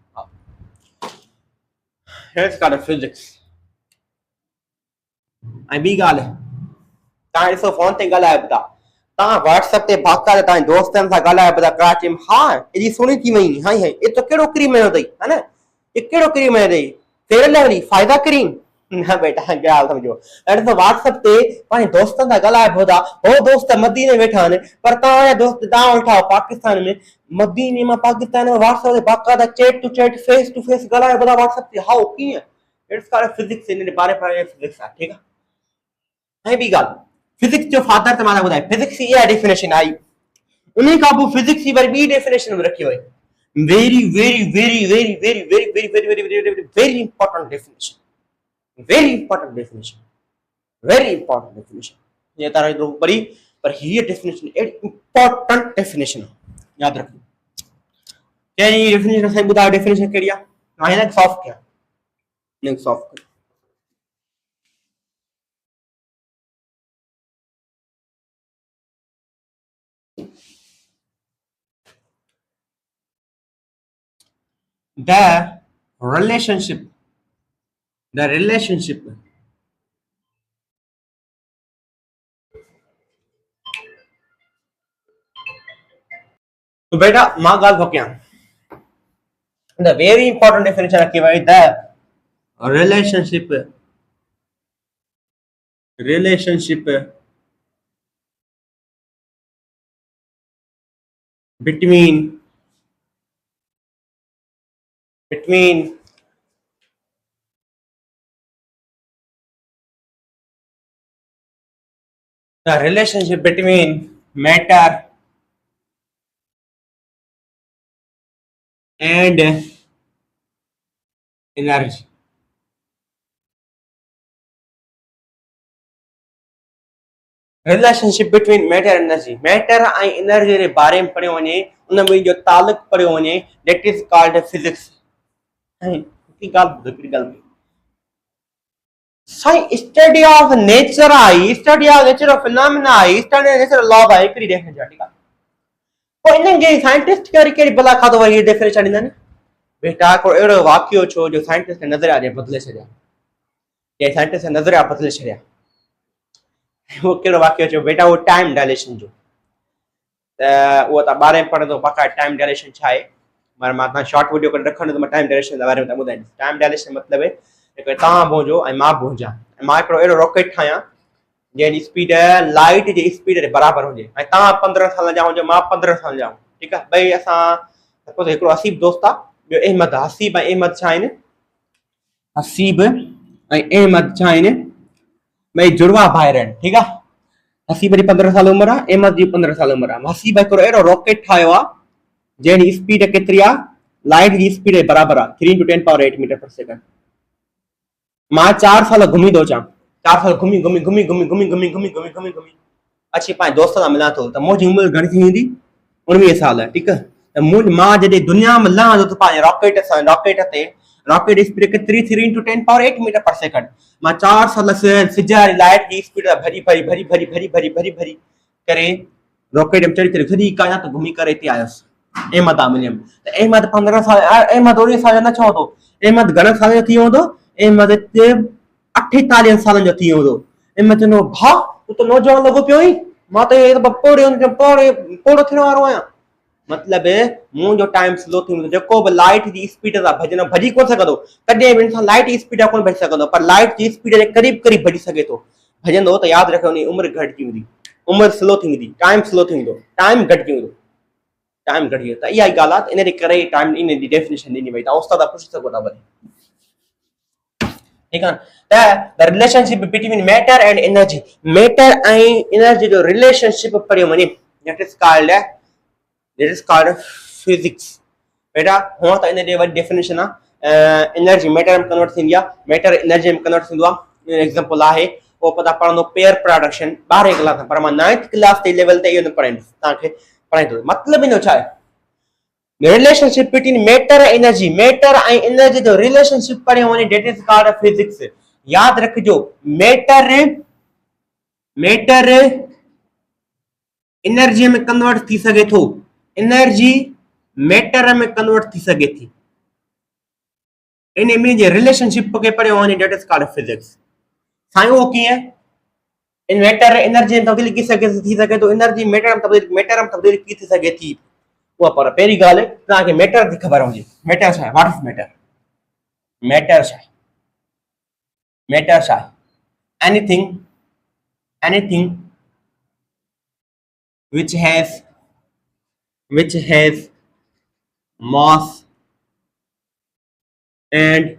Speaker 1: Heads called physics. ऐं ॿी ॻाल्हि, तव्हां ॾिसो फोन ते ॻाल्हायो था, तव्हां व्हाट्सएप ते बाक़ाइदा तव्हांजे दोस्तनि सां ॻाल्हायो था, कराची में, हा एॾी सुहिणी थी वई, हाई हाई एतिरो कहिड़ो क्रीम हयो अथई, है न, ये कहिड़ो क्रीम हयो अथई, फेयर लवली, फ़ाइदा क्रीम, न बेटा ॻाल्हि समझो। ॾिसो व्हाट्सएप ते पंहिंजे दोस्तनि सां ॻाल्हाइबो था, हो दोस्त मदीने वेठा आहिनि, पर तव्हांजा दोस्त तव्हां वेठा आहियो पाकिस्तान में, मदीने मां पाकिस्तान में व्हाट्सएप ते बाक़ाइदा chat to chat face to face ॻाल्हाइबो था व्हाट्सएप ते। हाउ कीअं, इट्स कॉल्ड फिजिक्स। इन जे बारे में फिजिक्स आहे, ठीकु आहे। ऐं ॿी ॻाल्हि, फिजिक्स जो फादर त मां ॿुधाए, फिजिक्स जी इहा डेफिनेशन आई, उन खां पोइ फिजिक्स जी वरी ॿी डेफिनेशन रखी वई, very very very very very very very very very very very important definition, very important definition, very important definition. ये तारा पढ़ी, पर ये डेफिनेशन इंपॉर्टेंट डेफिनेशन है, याद रखो। कहिड़ी डेफिनेशन असांखे ॿुधायो, डेफिनेशन कहिड़ी आहे, मां हिनखे सॉल्व कयां, हिनखे सॉल्व कयां। The relationship तो बेटा मां ॻाल्हि थो कयां, the very important definition रखी वई, the relationship between matter and energy. Relationship between matter and energy, matter ऐं एनर्जी जे बारे में पढ़ियो वञे, उन ॿिनि जो तालुक पढ़ियो वञे, दैट इज कॉल्ड फिजिक्स। ऐं हिकड़ी ॻाल्हि साईं, स्टडी ऑफ नेचर आई, study of nature of phenomena आई, स्टडी ऑफ नेचर लॉ आहे, हिकड़ी डेफिनेशन आहे, ठीकु आहे। पोइ इन्हनि खे साइंटिस्ट कहिड़ी भला खाधो वरी डेफिनेशन ॾींदा आहिनि। बेटा हिकिड़ो अहिड़ो वाक़ियो छो जो साइंटिस्ट खे नज़रिया बदिले छॾिया, कंहिं साइंटिस्ट नज़रिया बदिले छॾिया। वो कहिड़ो वाक़ियो चयो बेटा, वो टाइम डायलेशन जो, त उहो तव्हां ॿारहें पढ़ंदो बाक़ाइदा टाइम डायलेशन छा आहे, मगर मां तव्हां शॉर्ट वीडियो करे रखंदुमि, मां टाइम डायलेशन जे बारे में ॿुधाईंदुसि। टाइम डायलेशन मतिलबु हिकु तव्हां भोजो ऐं मां भोजां, मां हिकिड़ो अहिड़ो रॉकेट ठाहियां जंहिंजी स्पीड लाइट जी स्पीड जे बराबरि हुजे, ऐं तव्हां 15 साल जा हुजो, मां 15 साल जा, ठीकु आहे। ॿई असां सपोज़ हिकिड़ो हसीब दोस्त आहे, ॿियो अहमद आहे। हसीब ऐं अहमद छा आहिनि, हसीब ऐं अहमद छा आहिनि, ॿई जुड़वा भाइर आहिनि, ठीकु आहे। हसीब जी 15 साल उमिरि आहे, अहमद जी 15 साल उमिरि आहे। हसीब हिकिड़ो अहिड़ो रॉकेट ठाहियो आहे जंहिंजी स्पीड केतिरी आहे, लाइट जी स्पीड जे बराबरि आहे, 3 × 10⁸ मीटर पर सेकंड। मां 4 साल घुमी थो अचां, 4 साल घुमी घुमी घुमी घुमी घुमी घुमी घुमी घुमी घुमी घुमी अची पंहिंजे दोस्त सां मिलां थो, त मुंहिंजी उमिरि घणी थी वेंदी, 19 साल, ठीकु आहे। त मां जॾहिं दुनिया में लहां थो त पंहिंजे रॉकेट ते, रॉकेट जी स्पीड केतिरी, 3 × 10⁸ मीटर पर सेकंड। मां 4 साल सिज वारी लाइट जी स्पीड भरी भरी भरी भरी भरी भरी भरी भरी करे रॉकेट में चढ़ी करे फिरी कायां त घुमी करे हिते आयुसि, अहमद आहे मिलियमि। त अहमद 15 साल, अहमद 19 साल जो न चवंदो, अहमद घणे साल जो थी हूंदो, अहमद 48 सालनि जो थी हूंदो। अहमद चवंदो, भाउ तूं त नौजवान लॻो पियो आहीं, मां त पोड़ो थियण वारो आहियां। मतिलबु मुंहिंजो टाइम स्लो थी वेंदो, जेको बि लाइट जी स्पीड सां भॼंदो, भॼी कोन सघंदो, कॾहिं बि इंसान लाइट जी स्पीड सां कोन भॼी सघंदो, पर लाइट जी स्पीड जे क़रीब क़रीब भॼी सघे थो, भॼंदो, त यादि रखियो उनजी उमिरि घटिजी वेंदी, उमिरि स्लो थी वेंदी, टाइम स्लो थी वेंदो, टाइम घटिजी वेंदो, टाइम घटिजी वेंदो। त इहा ई ॻाल्हि आहे, इन जे करे टाइम इन जी डेफिनेशन ॾिनी वई, तव्हां उस्ताद पुछी सघो था वरी, ठीकु आहे। त relationship between matter and energy, matter ऐं एनर्जी जो रिलेशनशिप पढ़ियो वञे, दैट इज कॉल्ड फिजिक्स। बेटा हुआ त इन जे वॾी डेफिनेशन आहे एनर्जी मैटर में कन्वर्ट थींदी आहे, मैटर एनर्जी में कन्वर्ट थींदो आहे। एग्जांपल आहे वो पता पढ़ंदो पेयर प्रोडक्शन 12 क्लास में, पर मां 9th क्लास ते लेवल ते इहो न पढ़ाईंदुसि तव्हांखे, पढ़ाईंदो मतलब इन छा आहे relationship between matter and energy, matter and energy जो रिलेशनशिप पढ़ियो वञे डेट इज कॉल्ड फिजिक्स। याद रखिजो मैटर एनर्जी में कन्वर्ट थी सके थो, एनर्जी मैटर में कन्वर्ट थी सके थी, इन ॿिन्ही जे रिलेशनशिप खे पढ़ियो वञे डेट इज कॉल्ड फिजिक्स। साईं वो कीअं इन मैटर एनर्जी में तब्दील थी सके थो, एनर्जी मैटर में तब्दील थी सके थी उहा। पर पहिरीं ॻाल्हि तव्हांखे मैटर जी ख़बर हुजे, मैटर छा आहे, व्हाट इज मैटर, मैटर छा आहे, मैटर छा आहे, anything which has mass and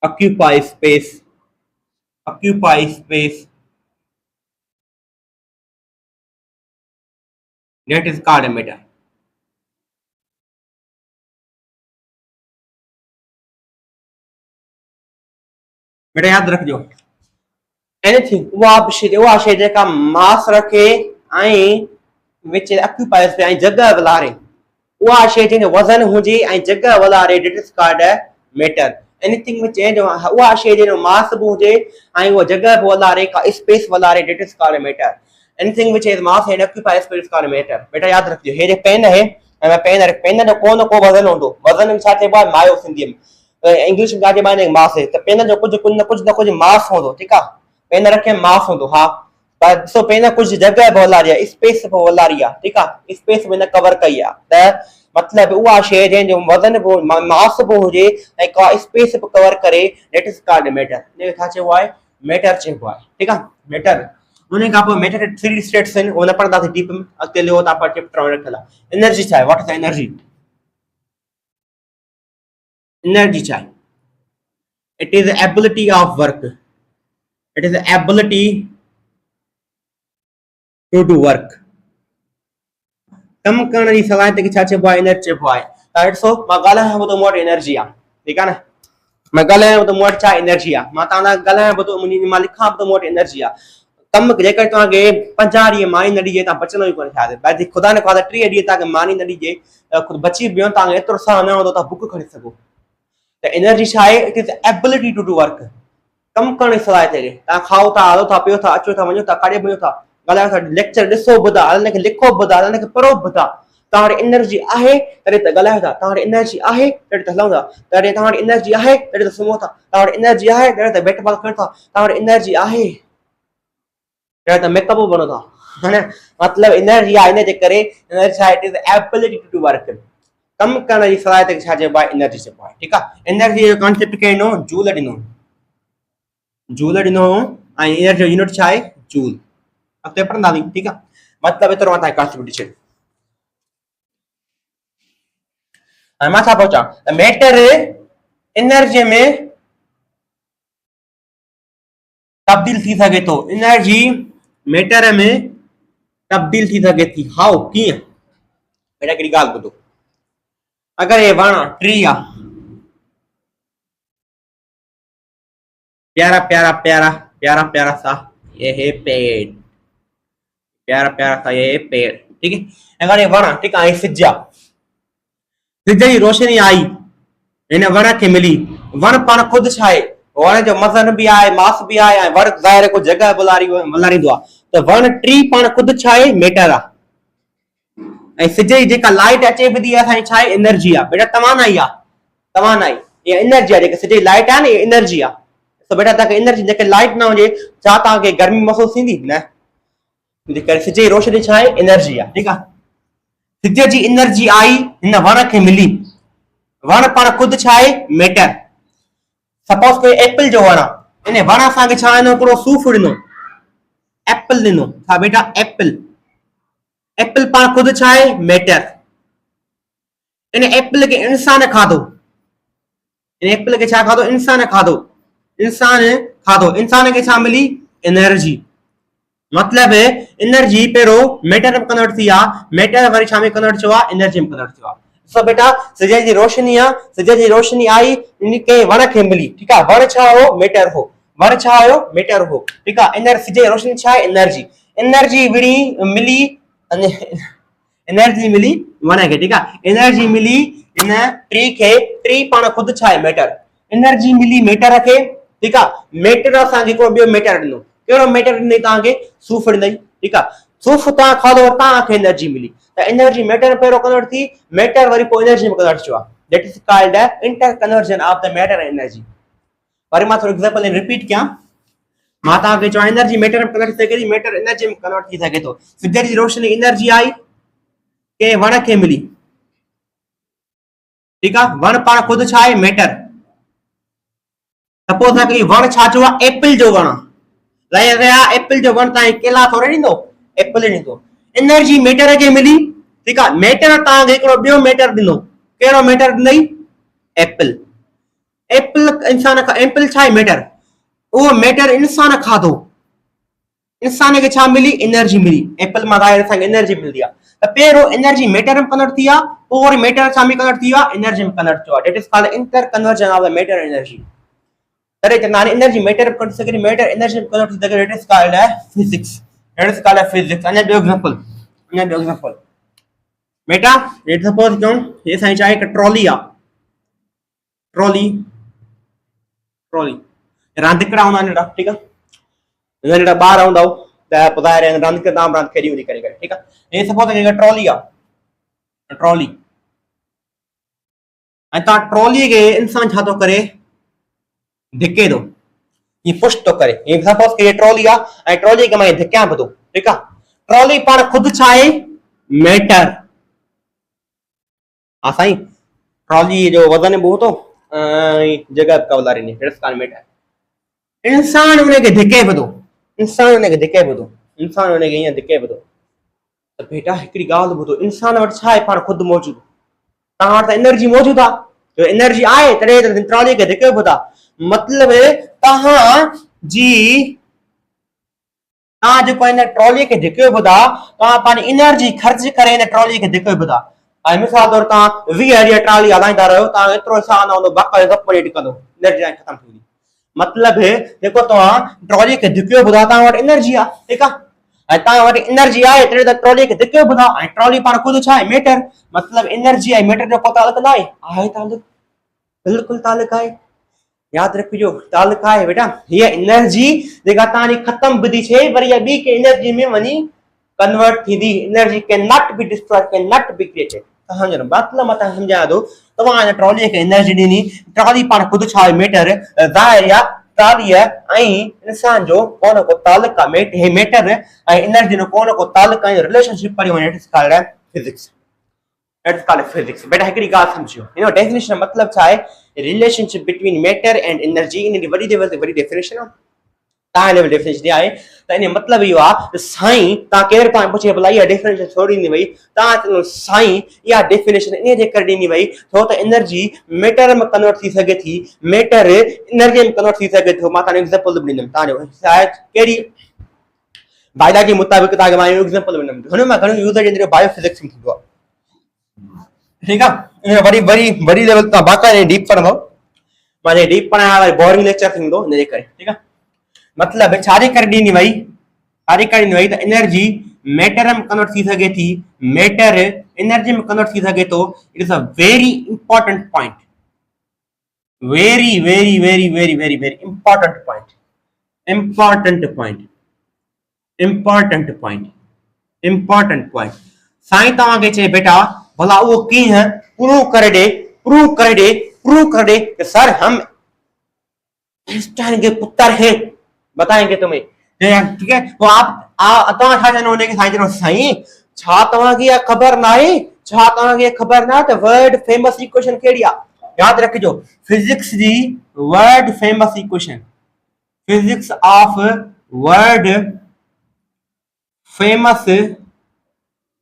Speaker 1: occupy space that is called a matter। बेटा याद रखिजो एनीथिंग उहा शइ जेका मास रखे ऐं विच ऑक्यूपाई पे ऐं जगह वलारे, उहा शइ जंहिंजो वज़न हुजे ऐं जगह वलारे that is called matter. Anything which उहा शइ जंहिंजो मास बि हुजे ऐं उहा जगह बि वलारे का स्पेस वलारे that is called matter. Anything which is mass and occupy space called matter. बेटा याद रखिजो हे जे पेन आहे ऐं पेन जो को न को वज़न हूंदो, वज़न छा चइबो आहे मायो सिंधीअ में, इंग्लिश में छा चइबो आहे मास, त पेन जो कुझु न कुझु मास हूंदो, ठीकु आहे, पेन रखे मास हूंदो, हा पर ॾिसो पेन कुझु जगह बि वलारी आहे, स्पेस बि वलारी आहे, ठीकु आहे, स्पेस में न कवर कई आहे, त मतलब उहा शइ जंहिंजो वज़न बि मास बि हुजे ऐं का स्पेस बि कवर करे डेट इज कॉल्ड मैटर। इनखे छा चइबो आहे, मैटर चइबो आहे, ठीकु आहे, मैटर। उन खां पोइ मैटर 3 स्टेट्स आहिनि, उहो न पढ़ंदासीं डीप में, अॻिते लियो था पर चैप्टर में रखियल आहे। एनर्जी छा आहे, व्हाट इज एनर्जी, एनर्जी छा आहे, it is ability of work, it is ability to do work, कम करण जी सलाहियत खे छा चइबो आहे, एनर्जी चइबो आहे। त ॾिसो मां ॻाल्हायां थो त मूं वटि एनर्जी आहे, ठीकु आहे न, मां ॻाल्हायां त मूं वटि छा एनर्जी आहे, मां तव्हां सां ॻाल्हायां थो मां लिखां त मूं वटि एनर्जी आहे। कम जेकर तव्हांखे 50 ॾींहं मानी न ॾिजे तव्हां बचंदो ई कोन, शायदि ख़ुदा न ख़्वास्ता 30 ॾींहं तव्हांखे मानी न ॾिजे त बची बियो तव्हांखे एतिरो साह न हूंदो तव्हां बुक खणी सघो। त एनर्जी छा आहे, it is ability to do work, कम करण जी सलाहियत खे। तव्हां खाओ था, हलो था, पियो था, अचो था, वञो था, काॾे वञो था, ॻाल्हायो था, लेक्चर ॾिसो ॿुधा, हिनखे लिखो ॿुधा, हिनखे पढ़ो ॿुधा, तव्हां वटि एनर्जी आहे तॾहिं त ॻाल्हायो था, तव्हां वटि एनर्जी आहे तॾहिं त हलूं था, तॾहिं तव्हां वटि एनर्जी आहे तॾहिं त सुम्हो था, तव्हां वटि एनर्जी आहे तॾहिं त बैट बॉल खेॾो था, तव्हां वटि एनर्जी आहे तॾहिं त मेकअप बणो था, है न, मतलब एनर्जी आहे। इन जे करे एनर्जी छा आहे, it is ability to do work, कम करण जी सलाहियत खे छा चइबो आहे, एनर्जी चइबो आहे, ठीकु आहे। एनर्जी जो कॉन्सेप्ट खे ॾिनो जूल ॾिनो, ऐं एनर्जी जो यूनिट छा आहे, जूल, अॻिते पढ़ंदासीं, ठीकु आहे, मतलब एतिरो मां तव्हांखे कॉन्सेप्ट ॾेई छॾियो। हाणे मां छा पहुचां, त मैटर एनर्जी में तब्दील थी सके थो, एनर्जी मैटर में तब्दील थी सके थी, हाउ, कीअं, बेटा हिकिड़ी ॻाल्हि ॿुधो, अगरि हे वण ट्री आहे, प्यारा प्यारा प्यारा प्यारा प्यारा सा ये पेड़, प्यारा प्यारा सा ये पेड़, ठीक है, अगर ये वण, ठीक है, सिज आहे, सिज जी रोशनी आई हिन वण खे मिली, वण पाण ख़ुदि छा आहे, वण जो वज़न बि आहे, मास बि आहे, ऐं वण ज़ाहिर को जगह वलारींदो आहे, त वण ट्री पाण ख़ुदि छा आहे, मैटर आहे, ऐं सिज जी जेका लाइट अचे बि थी असांजी छा आहे, एनर्जी आहे, बेटा तवाना ई आहे, तवाना ई, ये एनर्जी आहे, जेका सिज जी लाइट आहे न, ये एनर्जी आहे। तो बेटा तव्हांखे एनर्जी जेके लाइट न हुजे, छा तव्हांखे गर्मी महसूस थींदी, न, जेकर सिज जी रोशनी छा आहे, एनर्जी आहे, ठीकु आहे, सिज जी एनर्जी आई हिन वण खे मिली, वण पाण ख़ुदि छा आहे, मैटर। सपोज कोई एप्पल जो वण आहे, इन वण असांखे छा ॾिनो, हिकिड़ो सूफ़ ॾिनो, एप्पल ॾिनो, छा बेटा, एप्पल, एप्पल पाण ख़ुदि छा आहे, मैटर। इन एप्पल खे इंसान खाधो, इन एप्पल खे छा खाधो, इंसान खाधो, इंसान खाधो, इंसान खे छा मिली, एनर्जी। मतलब एनर्जी पेरो मैटर में कन्वर्ट थी आ मैटर वरी छा में कन्वर्ट छवा एनर्जी में कन्वर्ट छवा सो बेटा सजे जी रोशनी आ सजे जी रोशनी आई इनके वण खे मिली ठीक है वण छा हो मैटर हो वण छा हो मैटर हो ठीक है एनर्जी सजे रोशनी छा एनर्जी एनर्जी विड़ी मिली एनर्जी मिली वण के ठीक है एनर्जी मिली इन ट्री के ट्री पाण खुद छा है मैटर एनर्जी मिली मैटर के ठीक है मैटर असा के को बियो मैटर दिनो केड़ो मैटर ने ताके सूफ ॾिनई ठीक आहे सूफ ता खाधो ताके एनर्जी मिली त एनर्जी मैटर पेरो कन्वर्ट थी मैटर वरी पो एनर्जी में कन्वर्ट छो that is called inter conversion of the matter energy worry मां थोरो एग्जांपल रिपीट किया मां ताके जो एनर्जी मैटर में कन्वर्ट थी मैटर एनर्जी में कन्वर्ट थी सके तो सूरज जी रोशनी एनर्जी आई के वण के मिली ठीक आहे वण पाण खुद छा है मैटर सपोज है वण छा जो एप्पल जो वण लाया गया एप्पल जो वण ताई केला थोड़े नींदो एप्पल नींदो एनर्जी मैटर के मिली ठीक है मैटर ता एकड़ो बियो मैटर दिनो केड़ो मैटर दिनई एप्पल एप्पल इंसान का एप्पल छा मैटर वो मैटर इंसान खाधो इंसान के छा मिली एनर्जी मिली एप्पल मा दायर संग एनर्जी मिल दिया त पेरो एनर्जी मैटर में कन्वर्ट थिया और मैटर छा में कन्वर्ट थिया एनर्जी में कन्वर्ट हुआ that is called inter conversion of the matter energy अरे जनान एनर्जी मैटर कन्वर्ट सके मैटर एनर्जी कन्वर्ट सके that is called physics that is called physics अन्य एग्जांपल बेटा लेट सपोज क्यों ये साइंस चाहे एक ट्रॉली आ ट्रॉली रांदिकड़ा होना नेड़ा ठीक है नेड़ा बाहर आउंदा त पतारे रांदिकड़ा रांद खेडी हुई करे ठीक है ये सपोज एक ट्रॉली आ ट्रॉली ता ट्रॉली के इंसान छा तो करे धिके दो ये पुश तो करे ये सपोज के ये ट्रॉली आ ए ट्रॉली के मैं धिक्या बदो ठीक है ट्रॉली पाण खुद छाए मैटर आसाई ट्रॉली जो वजन है बहुत जगह कवलारी ने इट्स कॉल्ड मैटर इंसान उन्हें के धिके बदो इंसान उन्हें के ये धिके बदो तो बेटा एकड़ी गाल बदो इंसान वट छाए पाण खुद मौजूद ता वट एनर्जी मौजूद आ तो एनर्जी आए तड़े ट्रॉली के धिके बदा मतलब तहां जी ता जो कोई ने ट्रॉली के धिके बदा ता पानी एनर्जी खर्च करे ने ट्रॉली के धिके बदा आई मिसाल तौर ता 20 हज़ार ट्रॉली हलाइंदा रहो ता एतरो सा न होंदो बाका गप्पड़ी टिकंदो एनर्जी खत्म थी मतलब देखो तो ट्रॉली के धिके बदा ता वट एनर्जी आ ठीक है ता वट एनर्जी आए तड़े त ट्रॉली के धिके बदा आई ट्रॉली पाण खुद छा मैटर मतलब एनर्जी आई मैटर जो को ताल्लुक ना आहे ताल्लुक बिल्कुल ताल्लुक आहे याद रखियो ताल्लुक है बेटा ये एनर्जी जेका तानी खत्म बदी छे पर ये बी के एनर्जी में वनी कन्वर्ट थी दी energy can not be destroyed can not be created समझो मतलब मत समझा दो तवा ट्रॉली के एनर्जी दीनी ट्रॉली पाण खुद छा मैटर जाहिर या ट्रॉली आई इंसान जो कोन को ताल्लुक है मैटर आई एनर्जी नो कोन को ताल्लुक है रिलेशनशिप पर it is called physics That's called physics. बेटा एकड़ी गाल समझो you know definition मतलब छा है relationship between matter and energy इन वडी definition है ता लेवल डेफिनेशन दिया है त इन मतलब यो आ साईं ता केर ता पूछे भला ये डेफिनेशन छोड़ी नी भई ता साईं या डेफिनेशन इन जे कर दी भई तो त एनर्जी मैटर में कन्वर्ट थी सके थी मैटर एनर्जी में कन्वर्ट थी सके तो मां ता एग्जांपल ॾिनम ता जो शायद केड़ी बायोलॉजी मुताबिक ता मां एग्जांपल ॾिनम हुन में घणो यूजर जे बायोफिजिक्स में थींदो ठीक है बड़ी लेवल ता बाका ने डीप पढ़ो माने डीप पढ़ाया वाली बोरिंग लेक्चर थींदो ने करे ठीक है मतलब छारी कर दी नी भाई त एनर्जी मैटर में कन्वर्ट थी सके थी मैटर एनर्जी में कन्वर्ट थी सके तो it is a very important point very important point साईं तवा के चे बेटा भला वो की है प्रूव कर दे कि सर हम आइंस्टाइन के पुत्र हैं बताएंगे तुम्हें ठीक है वो आप तवा छा जनो के साईं जनो साईं छा तवा की खबर ना तो वर्ल्ड फेमस इक्वेशन केड़ी आ याद रखियो physics the world famous equation physics of world famous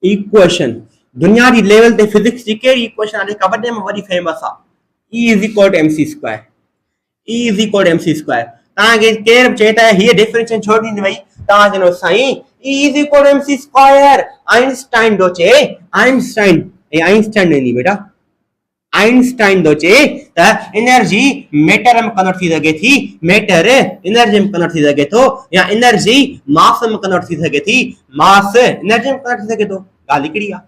Speaker 1: equation दुनिया दी लेवल ते फिजिक्स जी केड़ी इक्वेशन आले कबड्डे में वडी फेमस आ E = mc². ता के केर चेता है ये डिफरेंशिएशन छोड़ दी भाई ता जनो साईं E is equal to mc square Einstein दो चे आइंस्टाइन नहीं बेटा आइंस्टाइन दो चे त एनर्जी मैटर में कन्वर्ट थी सके थी मैटर एनर्जी में कन्वर्ट थी सके तो या एनर्जी मास में कन्वर्ट थी सके थी मास एनर्जी में कन्वर्ट थी सके तो गाली कड़ी आ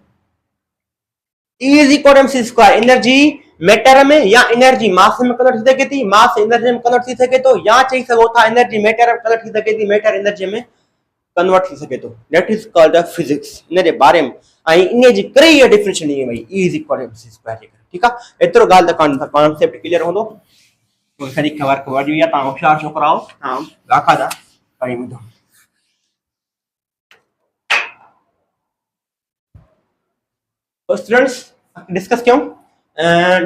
Speaker 1: E is equal to mc square energy matter में या एनर्जी मास में कन्वर्ट थी सके थी मास एनर्जी में कन्वर्ट थी सके तो या चई सको था एनर्जी मैटर में कन्वर्ट थी सके थी मैटर एनर्जी में कन्वर्ट थी सके तो that is called the physics इन जे बारे में आई इन जी करे ये डिफरेंशियल नहीं है भाई E is equal to mc square ठीक है एतरो गाल द कॉन्सेप्ट क्लियर होंदो तो खरी खबर को वडी या ता होशियार छोकराओ हां गाखा दा करी मुदो तो स्टूडेंट्स डिस्कस क्यों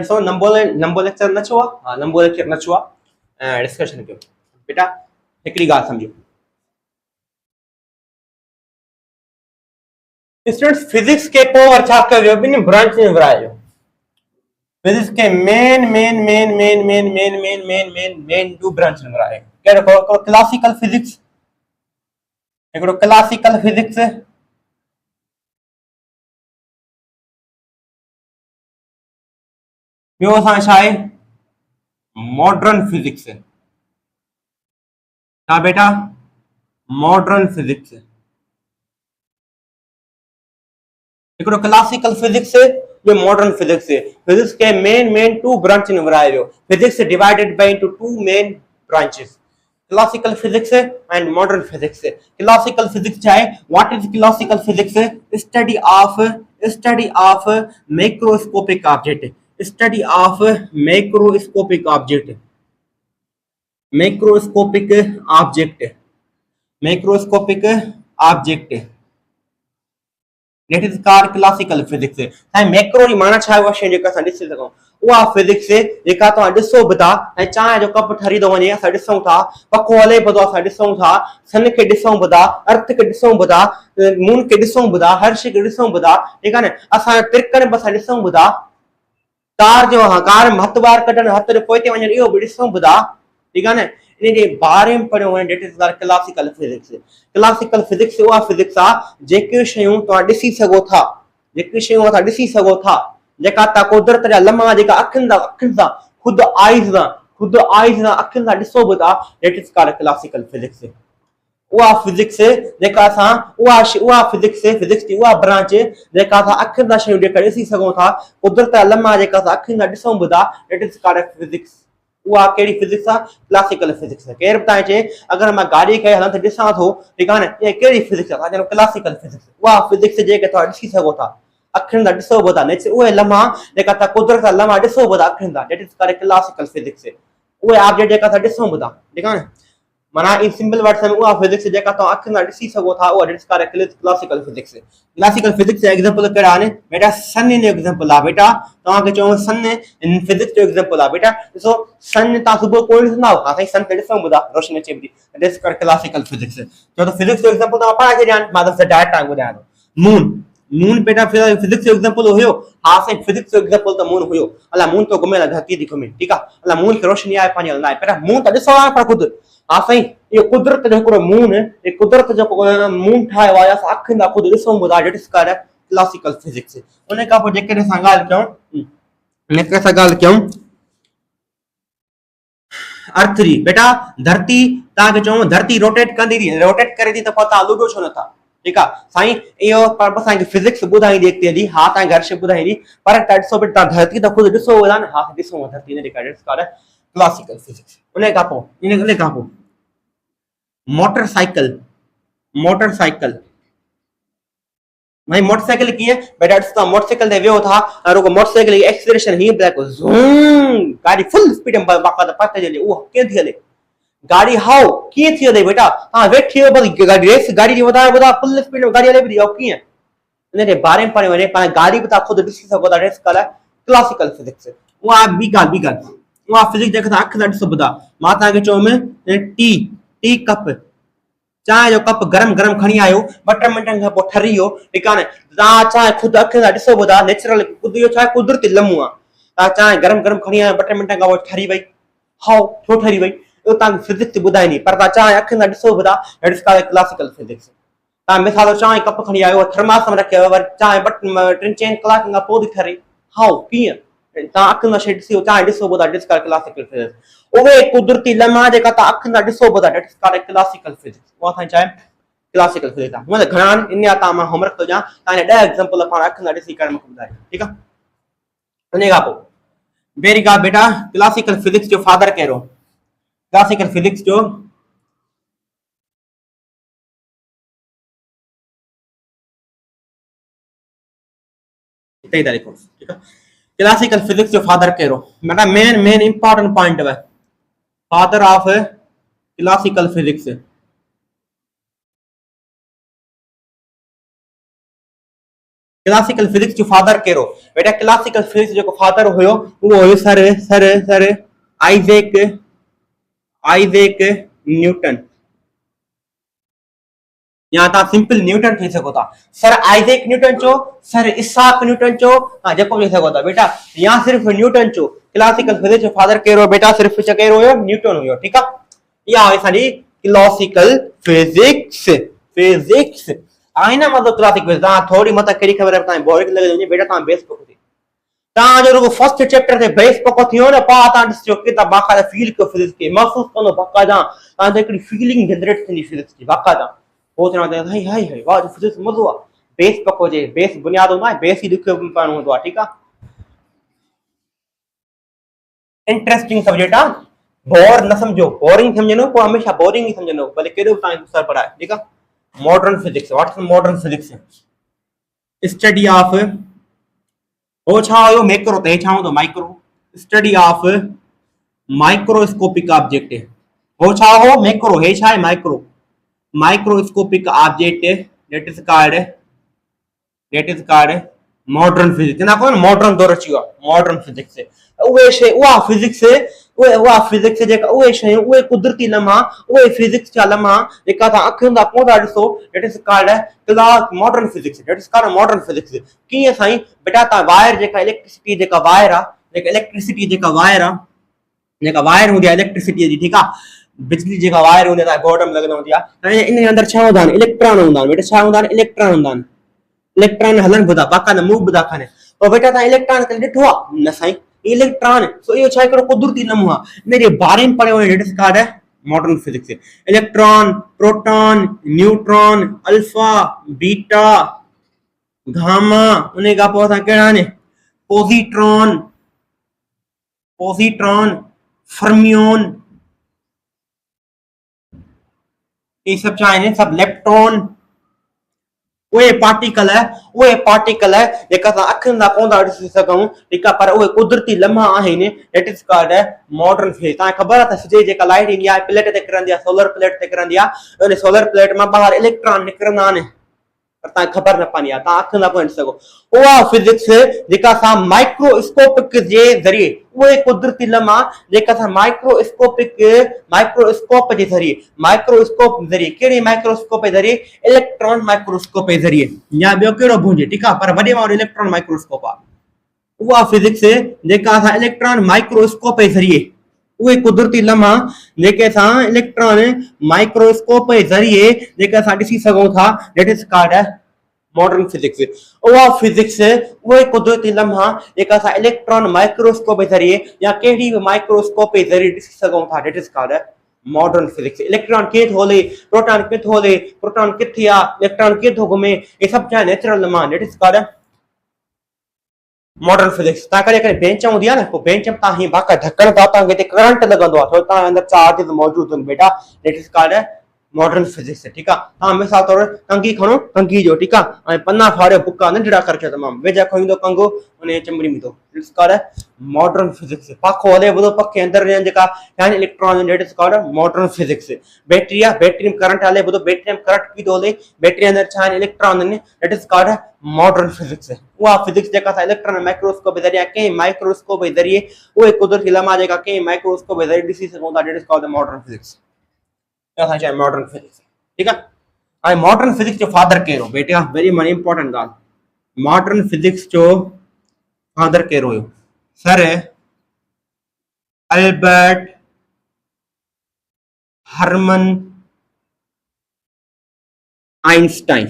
Speaker 1: सो नंबर लेक्चर न छुआ हां नंबर लेक्चर न छुआ डिस्कशन क्यों बेटा एकड़ी गाल समझो स्टूडेंट्स फिजिक्स के पावर छा कयो बिन ब्रांच में वरायो फिजिक्स के मेन टू ब्रांच में वरायो केड़ो को क्लासिकल फिजिक्स एकड़ो क्लासिकल फिजिक्स बियो असां छा आहे मॉडर्न फिजिक्स छा बेटा मॉडर्न फिजिक्स एकड़ो क्लासिकल फिजिक्स ये मॉडर्न फिजिक्स फिजिक्स के मेन टू ब्रांच में वरायो physics divided by into two main branches classical physics and modern physics classical physics चाहे what is classical physics study of macroscopic object study of macroscopic object that is called classical physics हां macro री माना छा है शे जेका सा this सको वा फिजिक्स जेका तो दिसो बता ए चाय जो कप ठरी दो वने सा दिसो था पको हले बदो सा दिसो था सन के दिसो बता अर्थ के दिसो बता मून के दिसो बता हर्ष के दिसो बता ठीक है ना असा त्रिकण बसा दिसो बता तार जो कार महत्वार कटन हथ रे पोते वने यो भी दिसो बता ठीक है ना इन जे बारे में पढ़ो दैट इज क्लासिकल फिजिक्स वा फिजिक्स आ जेके शयूं तो दिसी सको था जेका ता कुदरत जा लम्हा जेका अखिन दा खुद आईज दा अखिन दा दिसो बता that is called classical physics वा फिजिक्स जेका सा वा फिजिक्स की वा ब्रांच जेका सा अखिन दा शयूं जेका दिसी सको था कुदरत जा लम्हा जेका सा अखिन दा दिसो बता दैट इज कॉल्ड फिजिक्स वो केड़ी फिजिक्स आ क्लासिकल फिजिक्स केर बताए जे अगर मैं गाड़ी के हलन दिसा थो ठीक है ना ये केड़ी फिजिक्स आ जनो क्लासिकल फिजिक्स वो फिजिक्स जे के तो दिसी सको था अखिन दा दिसो बता नेचर ओए लम्हा जेका ता कुदरत दा लम्हा दिसो बता अखिन दा that is called classical physics ओए ऑब्जेक्ट जेका ता दिसो बता ठीक है ना माना इन सिंपल वर्ड्स में वो फिजिक्स जेका तो अखिन दा दिसी सको था वो that is called classical physics example केड़ा आने बेटा सन इन एग्जांपल आ बेटा तवा के चो सन इन फिजिक्स जो एग्जांपल आ बेटा सो सन ता सुबह कोई ना हो का सन के दिसो बता रोशनी चे भी that is called classical physics तो फिजिक्स जो एग्जांपल ता पढ़ा के जान मादर से डायरेक्ट टांग बुदा मून बेटा फिजिक्स जो एग्जांपल होयो हां से फिजिक्स जो एग्जांपल तो मून होयो अला मून तो घुमे ला धरती दी घुमे ठीक है अला मून के रोशनी आए पानी ना पर मून तो दिसो आ पर खुद हां सही ये कुदरत जो को मून ये कुदरत जो मून ठाए वाया अखिन दा खुद दिसो बता that is called classical physics उने का पो जेके सा गाल क्यों अर्थ री बेटा धरती ता के चो धरती रोटेट करे थी तो पता लुडो छो न था ठीक है साईं यो पर साईं फिजिक्स बुधाई देखते दी हां ता घर से बुधाई दी पर तड़सो बेटा धरती तो खुद दिसो वाला ना हां दिसो धरती ने रिकॉर्डेड कॉल्ड क्लासिकल फिजिक्स उने का पो मोटरसाइकिल भाई मोटरसाइकिल की है बेटा इसका मोटरसाइकिल दे वो था और वो मोटरसाइकिल की एक्सीलरेशन ही ब्रेक जूम गाड़ी फुल स्पीड में बाकायदा पता चले वो के थी गाड़ी हाउ के थी बेटा हां वेठी बस गाड़ी रेस गाड़ी दी बता फुल स्पीड में गाड़ी ले भी की है ने बारे में पढ़े वने पर गाड़ी बता खुद दिसी सको दा रेस कला क्लासिकल फिजिक्स वो आ बी गाल वो फिजिक्स देखा अख दा सब बता माता के चो में टी कप चाय जो कप गरम खणी आयो 2 मिनटन का पो ठरियो ठीक है ता चाय खुद अख दा दिसो बता नेचुरल खुद यो चाय कुदरती लम्हा ता चाय गरम खणी आयो 2 मिनटन का वो ठरी वई हाउ छो ठरी वई इहो तव्हांखे फिज़िक्स ॿुधाईंदी, पर तव्हां चांहि अखियुनि सां ॾिसो बि था, that is called classical physics. तव्हां मिसाल चांहि कप खणी आयो, थर्मास में रखियो, वरी चांहि 3-4 कलाकनि खां पोइ थी ठरे, हाउ कीअं? तव्हां अखियुनि सां शइ ॾिसी चांहि ॾिसो बि था, that is called classical physics. उहे कुदरती लम्हा जेका तव्हां अखियुनि सां ॾिसो बि था, that is called classical physics. उहा असांजी छा आहे? क्लासिकल फिज़िक्स आहे। मतलब घणा आहिनि इन जा तव्हां मां होमवर्क थो ॾियां, तव्हांजा 10 एग्जांपल पाण अखियुनि सां ॾिसी करे मूंखे ॿुधायो, ठीकु आहे? उन खां पोइ पहिरीं ॻाल्हि बेटा, क्लासिकल फिज़िक्स जो फादर कहिड़ो? क्लासिकल फिज़िक्स जो तरीक़ो, ठीकु आहे? क्लासिकल फिज़िक्स जो फादर कहिड़ो? मतलब मेन इंपॉर्टेंट पॉइंट है, father of classical physics. Classical physics जो फादर कहिड़ो? बेटा क्लासिकल फिज़िक्स जो फादर हुयो उहो हुयो सर आइज़ैक न्यूटन, या तव्हां सिंपल न्यूटन थी सघो था। सर आइज़ैक न्यूटन चो, सर इसाक न्यूटन चो, तव्हां जेको बि सघो था बेटा, या सिर्फ न्यूटन चो। क्लासिकल फिज़िक्स जो फादर कहिड़ो बेटा? सिर्फ कहिड़ो हुयो? न्यूटन हुयो, ठीकु आहे? इहा हुई असांजी क्लासिकल फिज़िक्स। फिज़िक्स आहे न, मतलब क्लासिकल फिज़िक्स। तव्हां थोरी मतिलबु कहिड़ी ख़बर आहे तव्हांजी बोरिंग लॻी वञे बेटा, तव्हां बेस पको थी, तव्हांजो रुगो फर्स्ट चैप्टर ते बेस पको थी वियो न, पा तव्हां ॾिसजो किताब बाक़ाइदा फील कयो फिज़िक्स खे, महसूस कंदो बाक़ाइदा, तव्हांखे हिकिड़ी फीलिंग जनरेट थींदी फिज़िक्स जी बाक़ाइदा। पोइ चवंदा हाय हाय हाय वाह फिज़िक्स मज़ो आहे। बेस पको हुजे, बेस बुनियाद हूंदो आहे, बेस ई ॾुखियो करणो हूंदो आहे, ठीकु आहे? इंटरेस्टिंग सब्जेक्ट आहे, बोर न समझो, बोरिंग समझंदो पोइ हमेशह बोरिंग ही समझंदो, भले केॾो बि तव्हांखे सर पढ़ाए, ठीकु आहे? Modern physics, what is modern physics? Study of, वो छा हुयो? मैक्रो, ते छा हूंदो? Micro. Study of microscopic object, वो छा हो? मैक्रो, हे छा आहे? Micro. Microscopic object that is called modern physics. ना को मॉडर्न दौर अची वियो आहे, मॉडर्न फिजिक्स। उहे शइ, उहा फिजिक्स, उहा फिजिक्स जेका, उहे शयूं, उहे कुदरती लम्हा, उहे फिजिक्स जा लम्हा जेका तव्हां अखियुनि सां पोइ था ॾिसो, that is called class modern physics. That is called modern physics. कीअं साईं? बेटा तव्हां वायर जेका इलेक्ट्रिसिटी जेका वायर आहे, जेका इलेक्ट्रिसिटी जेका वायर आहे, जेका वायर हूंदी आहे इलेक्ट्रिसिटी जी, ठीकु आहे? बिजली जेका वायर हूंदी आहे बोर्ड में लॻल हूंदी आहे, इन जे अंदरि छा हूंदा आहिनि? इलेक्ट्रॉन हूंदा आहिनि बेटा। छा हूंदा आहिनि? इलेक्ट्रॉन हूंदा आहिनि। इलेक्ट्रॉन हलन बुधा बाक़ाइदा मूव बुधा खाने। तो बेटा तव्हां इलेक्ट्रॉन कॾहिं ॾिठो आहे? न साईं। इलेक्ट्रॉन, सो इहो छा हिकिड़ो कुदरती लम्हो आहे, इन जे बारे में पढ़ियो वञे, that is called modern physics. Electron, proton, neutron, alpha, beta, gamma, उन खां पोइ असां कहिड़ा आहिनि? पॉजिट्रॉन, फर्मियोन, ये सब छा आहिनि? सब इलेक्ट्रॉन। उहे पार्टिकल जेका असां अखियुनि सां कोन था ॾिसी सघूं, ठीकु आहे? पर उहे कुदरती लम्हा आहिनि, that is called modern physics. तव्हांखे ख़बर आहे त सिज जेका लाइट ईंदी आहे प्लेट ते किरंदी आहे, सोलर प्लेट ते किरंदी आहे, उन सोलर प्लेट मां ॿाहिरि इलेक्ट्रॉन निकिरंदा आहिनि, पर तव्हांखे ख़बर न पवंदी आहे, तव्हां अखियुनि सां कोन ॾिसी सघो। उहा फिजिक्स जेका असां माइक्रोस्कोपिक जे ज़रिए, उहे कुदरती लम्हा जेका असां माइक्रोस्कोप जे ज़रिए, कहिड़े माइक्रोस्कोप जे ज़रिए? इलेक्ट्रॉन माइक्रोस्कोप जे ज़रिए, या ॿियो कहिड़ो बि हुजे, ठीकु आहे? पर वॾे वारो इलेक्ट्रॉन माइक्रोस्कोप आहे। उहा फिजिक्स जेका असां इलेक्ट्रॉन माइक्रोस्कोप जे ज़रिए, उहे कुदरती लम्हा जेके असां इलेक्ट्रॉन माइक्रोस्कोप जे ज़रिए जेके असां ॾिसी सघूं था, that is called modern physics. उहा फिजिक्स, उहे कुदरती लम्हा जेका असां इलेक्ट्रॉन माइक्रोस्कोप जे ज़रिए या कहिड़ी बि माइक्रोस्कोप जे ज़रिए ॾिसी सघूं था, that is called modern physics. Electron कीअं थो हले, प्रोटॉन किथे हले, प्रोटॉन किथे आहे, इलेक्ट्रॉन कीअं थो घुमे, ये सभु छा नेचुरल लम्हा, that is called modern physics. तव्हां कॾहिं कॾहिं बेंच हूंदी आहे न, पोइ बेंच में तव्हां हीअं बाक़ाइदा ढकण था, तव्हांखे हिते करंट लॻंदो आहे, छो तव्हांजे अंदरि चार्जिस मौजूदु आहिनि बेटा, that is called modern physics, ठीकु आहे? तव्हां मिसाल तौर कंघी खणो, कंघी जो, ठीकु आहे? ऐं पना फाड़ियो, बुका नंढड़ा करे छॾियो तमामु, वेझा खणींदो कंघो, उन चमड़ी में थो, that is called modern physics. पखो हले ॿुधो, पखे अंदरि जेका आहिनि electron, that is called modern physics. Battery आहे, बैटरी में करंट हले ॿुधो, बैटरी में करंट कीअं थो हले, बैटरी जे अंदरि छा आहिनि? इलेक्ट्रॉन आहिनि, that is called modern physics. उहा फिजिक्स जेका असां इलेक्ट्रॉन माइक्रोस्कोप जे ज़रिए, कंहिं माइक्रोस्कोप जे ज़रिए, उहे कुदरती लम्हा जेका कंहिं माइक्रोस्कोप जे ज़रिए ॾिसी सघूं था, that is called modern physics. असां चयो मॉडर्न फिजिक्स, ठीकु आहे? हाणे मॉडर्न फिजिक्स जो फादर कहिड़ो बेटा? वेरी इंपॉर्टेंट ॻाल्हि, मॉडर्न फिजिक्स जो फादर कहिड़ो हुयो? सर अल्बर्ट हरमन आइंस्टाइन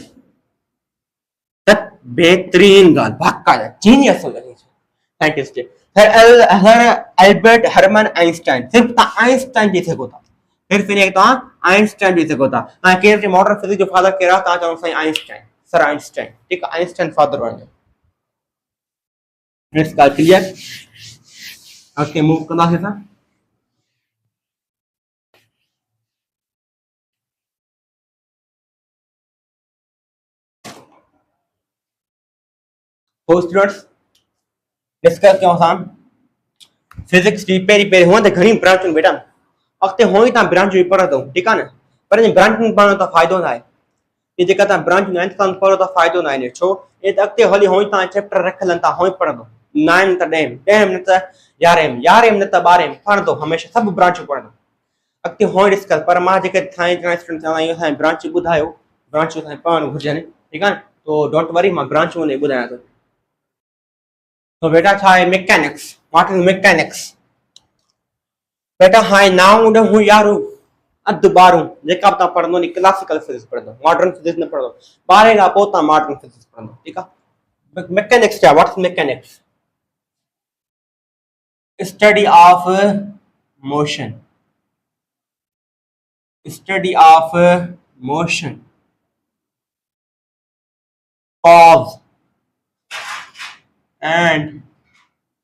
Speaker 1: त बेहतरीन ॻाल्हि बाक़ाइदा जीनियस हो लॻे साइंटिस्ट हर एल्बर्ट हरमन आइंस्टाइन सिर्फ तव्हां आइंस्टाइन चई सघो था सिर्फ इन तव्हां आइंस्टाइन चई सघो था तव्हां केरु चए मॉडर्न फिजिक्स जो फादर केरु आहे तव्हां चवंदो साईं आइंस्टाइन सर आइंस्टाइन ठीकु आहे आइंस्टाइन फादर वञो नेक्स्ट ॻाल्हि क्लियर अॻिते मूव कंदासीं असां तो स्टूडेंट्स डिस्कस कयूं असां फिजिक्स जी पहिरीं हुअं त घणी ब्रांचूं बेटा अॻिते हुअं ई तव्हां ब्रांचूं पढ़ंदो ठीकु आहे न पर इन ब्रांचूं पढ़ण त फ़ाइदो न आहे ये जेका तव्हां ब्रांचूं 9th क्लास में पढ़ो त फ़ाइदो न आहे छो ये त अॻिते हली हुअं ई तव्हां चैप्टर रखियल आहिनि तव्हां हुअं ई पढ़ंदो 9 न त 10 न त 11 न त 12 पढ़ंदो हमेशह सभु ब्रांचूं पढ़ंदो अॻिते हुअं ई डिस्कस पर मां जेके स्टूडेंट चवंदा आहियूं असांजी ब्रांचूं ॿुधायो ब्रांचूं असांखे पढ़णु घुरिजनि ठीकु आहे तो डोंट वरी मां ब्रांचूं उन ॿुधायां थो तो बेटा छा आहे मैकेनिक्स व्हाट इज मैकेनिक्स बेटा हाणे 9 ॾहों 11 अधु 12 जेका बि तव्हां पढ़ंदो नी क्लासिकल फिजिक्स पढ़ंदो मॉडर्न फिजिक्स न पढ़ंदो 12 खां पोइ तव्हां मॉडर्न फिजिक्स पढ़ंदो ठीकु आहे मैकेनिक्स छा what is mechanics study of motion study of motion cause and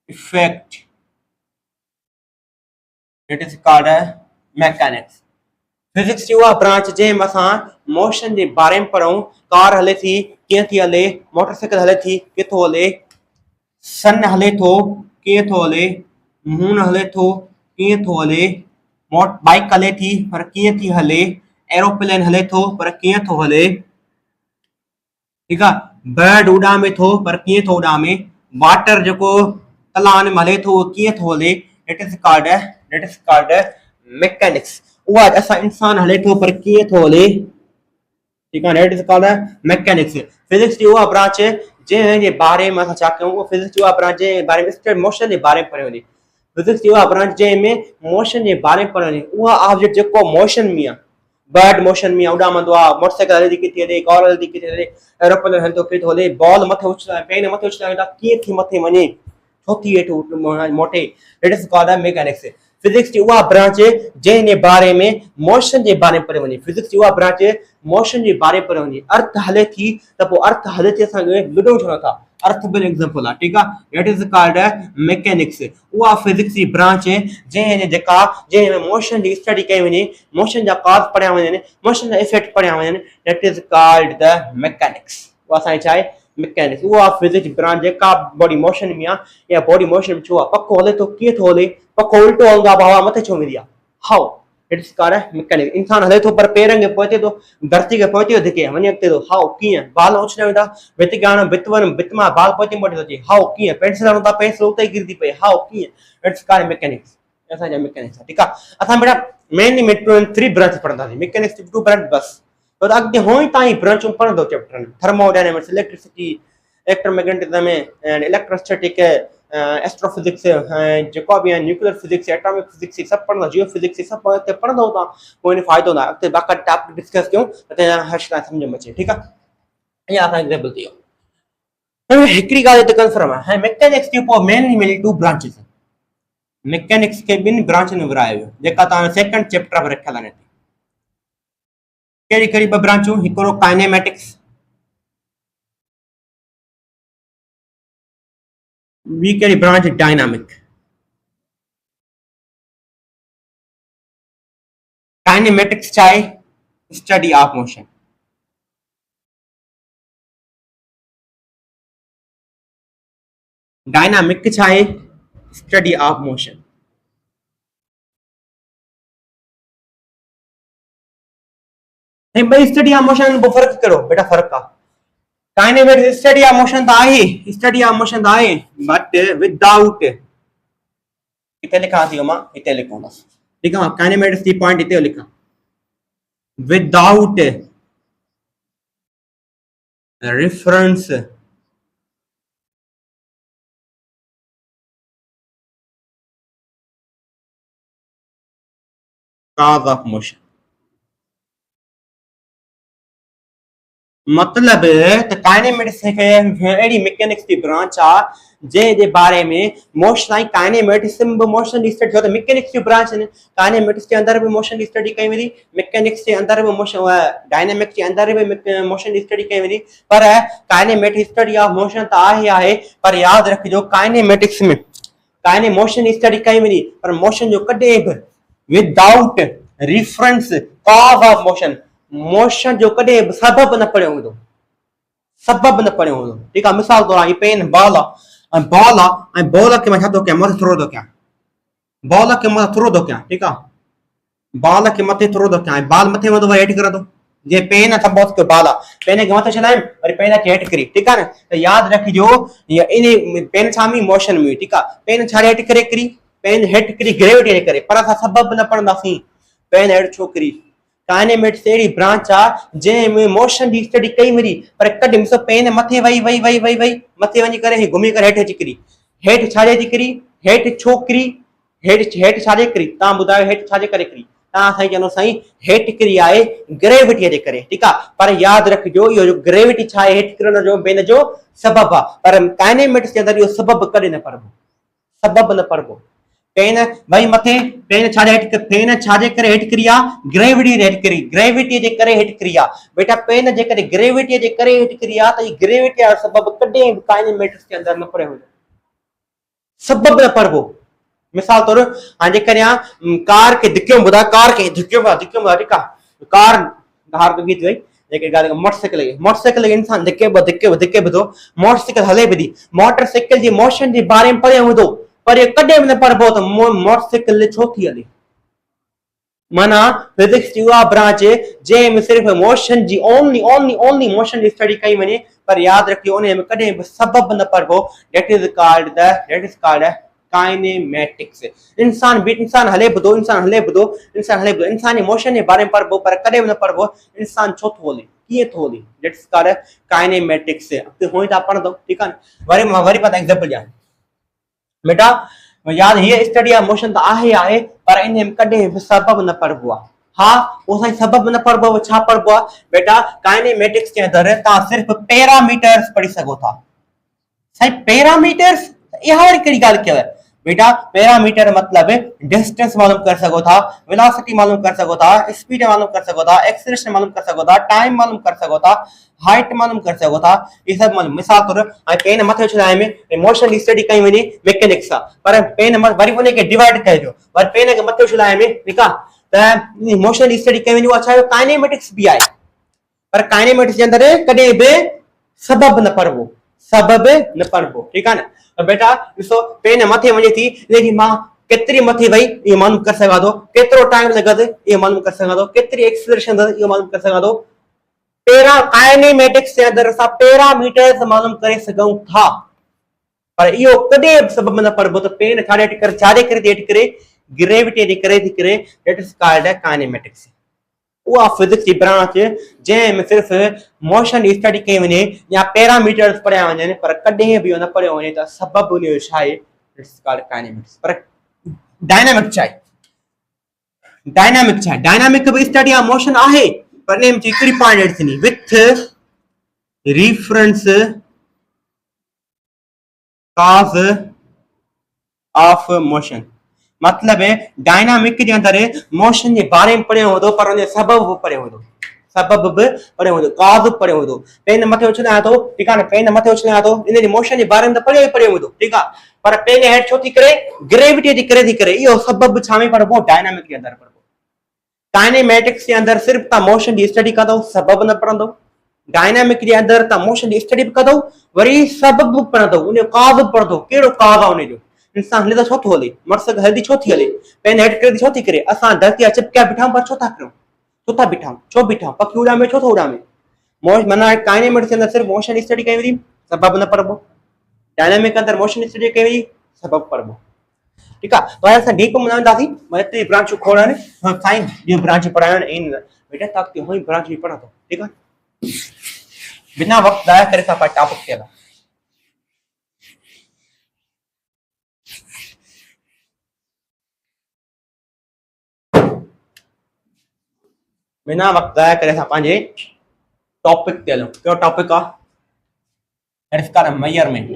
Speaker 1: effect it is called a mechanics physics जी उहा ब्रांच जंहिंमें असां मोशन जे बारे में पढ़ूं कार हले थी कीअं थी हले मोटरसाइकिल हले थी किथो हले सन हले थो कीअं थो हले मून हले थो कीअं थो हले बाइक हले थी पर कीअं थी हले एरोप्लेन हले थो पर कीअं थो हले ठीकु आहे बर्ड उॾामे थो पर कीअं थो उॾामे वाटर जेको तलाउ में हले थो कीअं थो हले इट इज कॉल्ड मैकेनिक्स उहा असां इंसान हले थो पर कीअं थो हले ठीकु आहे it is called mechanics physics जी उहा ब्रांच जंहिं जे बारे में असां छा कयूं उहा फिजिक्स जी उहा ब्रांच जे बारे में मोशन जे बारे में पढ़ियो वञे फिजिक्स जी उहा ब्रांच जंहिंमें मोशन जे बारे में पढ़ियो वञे उहा ऑब्जेक्ट जेको मोशन में आहे बर्ड मोशन में उॾामंदो आहे मोटरसाइकिल हले थी किथे हले कार हले थी किथे हले एरोप्लेन हले थो किथे हले बॉल मथे उछला पेन मथे उछला कीअं थी मथे वञे छो थी हेठि मोटे it is called mechanics physics जी उहा ब्रांच जंहिं जे बारे में मोशन जे बारे में पढ़ियो वञे फिजिक्स जी उहा ब्रांच मोशन जे बारे में पढ़ियो वञे अर्थ हले थी त पोइ अर्थ हले थी असांखे लुॾो छो नथा अर्थ बि एग्जांपल आहे ठीकु आहे इट इज कॉल्ड मैकेनिक्स उहा फिजिक्स जी ब्रांच जंहिं मोशन जी स्टडी कई वञे मोशन जा कॉज पढ़िया वञनि मोशन जा इफेक्ट पढ़िया वञनि that is called the mechanics उहा असांजी छा आहे मैकेनिक्स उहा फिजिक्स ब्रांच जेका बॉडी मोशन में आहे या बॉडी मोशन में छो आहे पको हले थो कीअं थो हले पको उल्टो हलंदो आहे हवा मथे छो वेंदी आहे how it is called mechanics इंसान हले थो पर पेरनि खे पहुचे थो धरती खे पहुचे थो धिके वञे अॻिते थो हाउ कीअं बाल उछलिया वेंदा भित गाणो भित मां बाल पहुचे मोटे थो अचे हाउ कीअं पेंसिल हणूं था पेंसिल उते ई किरंदी पई हाउ कीअं इट्स कॉल्ड मैकेनिक्स असांजा मैकेनिक्स आहे ठीकु आहे असां बेटा मेनली 3 ब्रांच पढ़ंदासीं मैकेनिक्स 2 ब्रांच बस तो अॻिते हुअं ई तव्हां ही ब्रांचूं पढ़ंदो chapter thermodynamics electricity electromagnetism and electrostatic astrophysics जेको बि आहे न्यूक्लियर फिजिक्स एटॉमिक फिजिक्स सभु पढ़ंदो जियो फिजिक्स सभु हिते पढ़ंदो तव्हां कोई फ़ाइदो न आहे अॻिते बाक़ाइदा टॉपिक डिस्कस कयूं त हर शइ सम्झ में अचे ठीकु आहे ईअं असां एग्ज़ाम्पल थी वियो हिकिड़ी ॻाल्हि हिते कंफर्म आहे हाणे मैकेनिक्स जी पोइ मेनली 2 ब्रांचिस मैकेनिक्स खे 2 ब्रांच में विरायो वियो जेका तव्हां सेकंड चैप्टर में रखियल आहिनि कहिड़ी कहिड़ी 2 ब्रांचूं हिकिड़ो काइनेमेटिक्स वी कहिड़ी ब्रांच डायनामिक काइनेमेटिक्स छा आहे स्टडी ऑफ मोशन डायनामिक छा आहे स्टडी ऑफ मोशन ऐं ॿई स्टडी ऑफ मोशन में फ़र्क़ु कहिड़ो बेटा फ़र्क़ु आहे काइनेमेटिक्स स्टडी ऑफ मोशन त आहे स्टडी ऑफ मोशन त आहे बट विदाउट हिते लिखां थी मां हिते लिखंदुसि ठीकु आहे काइनेमेटिक्स जी पॉइंट हिते लिखां without reference cause of motion मतलब त काइनेमेटिक्स हिकु अहिड़ी मैकेनिक्स जी ब्रांच आहे जंहिं जे बारे में मोशन ऐं काइनेमेटिक्स बि मोशन जी स्टडी छो त मैकेनिक्स जी ब्रांच आहिनि काइनेमेटिक्स जे अंदरि बि मोशन जी स्टडी कई वेंदी मैकेनिक्स जे अंदरि बि मोशन डायनेमिक्स जे अंदरि बि मोशन जी स्टडी कई वेंदी पर काइनेमेटिक्स स्टडी ऑफ मोशन त आहे पर यादि रखिजो काइनेमेटिक्स में काइने मोशन जी स्टडी कई वेंदी पर मोशन जो कॾहिं बि without reference cause of motion motion जो कॾहिं बि सबबु न पढ़ियो हूंदो सबबु न पढ़ियो हूंदो ठीकु आहे मिसाल तौर हीअ पेन बॉल आहे ऐं बॉल खे मां छा थो कयां मथे थ्रो थो कयां बॉल खे मां थ्रो थो कयां ठीकु आहे बॉल खे मथे थ्रो थो कयां ऐं बॉल मथे वधो वरी हेठि किरंदो जीअं पेन सपोज कयो बॉल आहे पेन खे मथे छॾायूं वरी पेन खे हेठि किरी ठीकु आहे न त यादि रखिजो इन पेन छा में मोशन में हुई ठीकु आहे पेन छा हेठि करे किरी पेन हेठि किरी ग्रेविटी जे करे पर असां सबबु न पढ़ंदासीं पेन हेठि छो किरी काइनेमेटिक्स अहिड़ी ब्रांच आहे जंहिंमें मोशन जी स्टडी कई वेंदी पर कॾहिं ॾिसो पेन मथे वई मथे वञी करे घुमी करे हेठि अची किरी हेठि छाजे थी किरी हेठि छो किरी हेठि छाजे किरी तव्हां ॿुधायो हेठि छाजे करे किरी तव्हां साईं चवंदो साईं हेठि किरी आहे ग्रेविटीअ जे करे ठीकु आहे पर यादि रखिजो इहो जो ग्रेविटी छा आहे हेठि किरण जो पेन जो सबबु आहे पर काइनेमेटिक्स जे अंदरि इहो सबबु कॾहिं न पढ़बो सबबु न पढ़बो पेन वई मथे पेन छाजे हेठि पेन छाजे करे हेठि किरी आहे ग्रेविटी जे हेठि किरी ग्रेविटीअ जे करे हेठि किरी आहे बेटा पेन जे करे ग्रेविटीअ जे करे हेठि किरी आहे त हीअ ग्रेविटी जो सबबु कॾहिं बि काइनेमेटिक्स जे अंदरि न पढ़ियो वेंदो सबबु न पढ़बो मिसाल तौर हाणे जेकॾहिं कार खे धिकियो ॿुधायो कार खे धिकियो ठीकु आहे कार कार तो गीत वई जेके ॻाल्हि मोटरसाइकिल इंसान धिके बि थो मोटरसाइकिल हले बि थी मोटरसाइकिल जी मोशन जे बारे में पढ़ियो हूंदो पर इहो कॾहिं बि न पढ़बो त मोटरसाइकिल छो थी हले माना फिजिक्स जी उहा ब्रांच जंहिंमें सिर्फ़ु मोशन जी ओनली मोशन जी स्टडी कई वञे पर यादि रखियो उन में कॾहिं बि सबबु न पढ़बो डेट इज कॉल्ड काइनेमेटिक्स इंसान हले ॿुधो इंसान जे मोशन जे बारे में पढ़बो पर कॾहिं बि न पढ़बो इंसान छो थो हले कीअं थो हले डेट इज कॉल्ड काइनेमेटिक्स अॻिते हुअं तव्हां पढ़ंदो ठीकु आहे न वरी मां एग्जांपल ॾियां बेटा याद हीअ स्टडी ऑफ मोशन त आहे पर इन में कॾहिं बि सबबु न पढ़बो आहे हा उहो साईं सबबु न पढ़बो छा पढ़बो आहे बेटा काइनेमेटिक्स जे अंदरि तव्हां सिर्फ़ु पैरामीटर्स पढ़ी सघो था साईं पैरामीटर्स इहा वरी कहिड़ी ॻाल्हि कयव बेटा पैरामीटर मतलब डिस्टेंस मालूम कर सको था वेलोसिटी मालूम कर सको था स्पीड मालूम कर सको था एक्सीलरेशन मालूम कर सको था टाइम मालूम कर सको था हाइट मालूम कर सको था ये सब मालूम मिसाल तौर पेन मथे छॾाए में मोशन जी स्टडी कई वञे मैकेनिक्स आहे पर पेन वरी उन खे डिवाइड कजो वरी पेन खे मथे छॾाए में ठीकु आहे त मोशन जी स्टडी कई वञे अच्छा काइनेमेटिक्स बि आहे पर काइनेमेटिक्स जे अंदरि कॾहिं बि सबबु न पढ़बो ठीकु आहे न त बेटा ॾिसो पेन मथे वञे थी लेकिन मां केतिरी मथे वई इहो मालूम करे सघां थो केतिरो टाइम लॻंदो इहो मालूम करे सघां थो केतिरी एक्सीलरेशन इहो मालूम करे सघां थो काइनेमेटिक्स जे अंदरि असां पैरामीटर्स मालूम करे सघूं था पर इहो कॾहिं बि सबबु न पढ़बो त पेन छाजे करे हेठि करे ग्रेविटीअ जे करे थी करे डेट इज कॉल्ड काइनेमेटिक्स उहा फिजिक्स जी ब्रांच जंहिंमें सिर्फ़ु मोशन जी स्टडी कई वञे या पैरामीटर्स पढ़िया वञनि पर कॾहिं बि न पढ़ियो वञे त सबबु उन जो छा आहे काइनेमिक्स पर डायनामिक छा आहे dynamic be study of motion आहे पर इन में हिकिड़ी पॉइंट एड थींदी with reference cause of motion मतलब डायनामिक जे अंदरि मोशन जे बारे में पढ़ियो हूंदो पर उन सबबु बि पढ़ियो हूंदो कॉज पढ़ियो हूंदो पेन मथे उछलां थो ठीकु आहे न पेन मथे उछलां थो इन जे मोशन जे बारे में त पढ़ियो हूंदो ठीकु आहे पर पेन हेठि छो थी करे ग्रेविटीअ जे करे थी करे इहो सबबु छा में पढ़बो डायनामिक जे अंदरि पढ़बो काइनेमेटिक्स जे अंदरि सिर्फ़ु तव्हां मोशन जी स्टडी कंदो सबबु न पढ़ंदो डायनामिक जे अंदरि तव्हां मोशन जी स्टडी बि कंदो वरी सबबु बि पढ़ंदो उन कॉज बि पढ़ंदो कहिड़ो कॉज आहे उनजो इंसान हले त छो थो हले मोटरसाइकिल हलंदी छो थी हले पेन हेठि करे छो थी करे असां धरती चिपकिया बीठा पर छो था कयूं छो था बीठा पखी उॾामे छो थो उॾामे माना काइनेमेटिक्स जे अंदरि सिर्फ़ु मोशन जी स्टडी कई वेंदी सबबु न पढ़बो डायनामिक अंदरि मोशन जी स्टडी कई वेंदी सबबु पढ़बो ठीकु आहे तो असां डीप में वञंदासीं एतिरी ब्रांचूं खोलनि साईं ॿियूं ब्रांचूं पढ़ाइनि इन बेटा तव्हां हुई ब्रांच बि पढ़ा थो ठीकु आहे बिना वक़्तु ज़ाया करे असां पंहिंजे टॉपिक ते हलूं बिना वक्त ज़ाया करे असां पंहिंजे टॉपिक ते हलूं। कहिड़ो टॉपिक आहे? That is called measurement.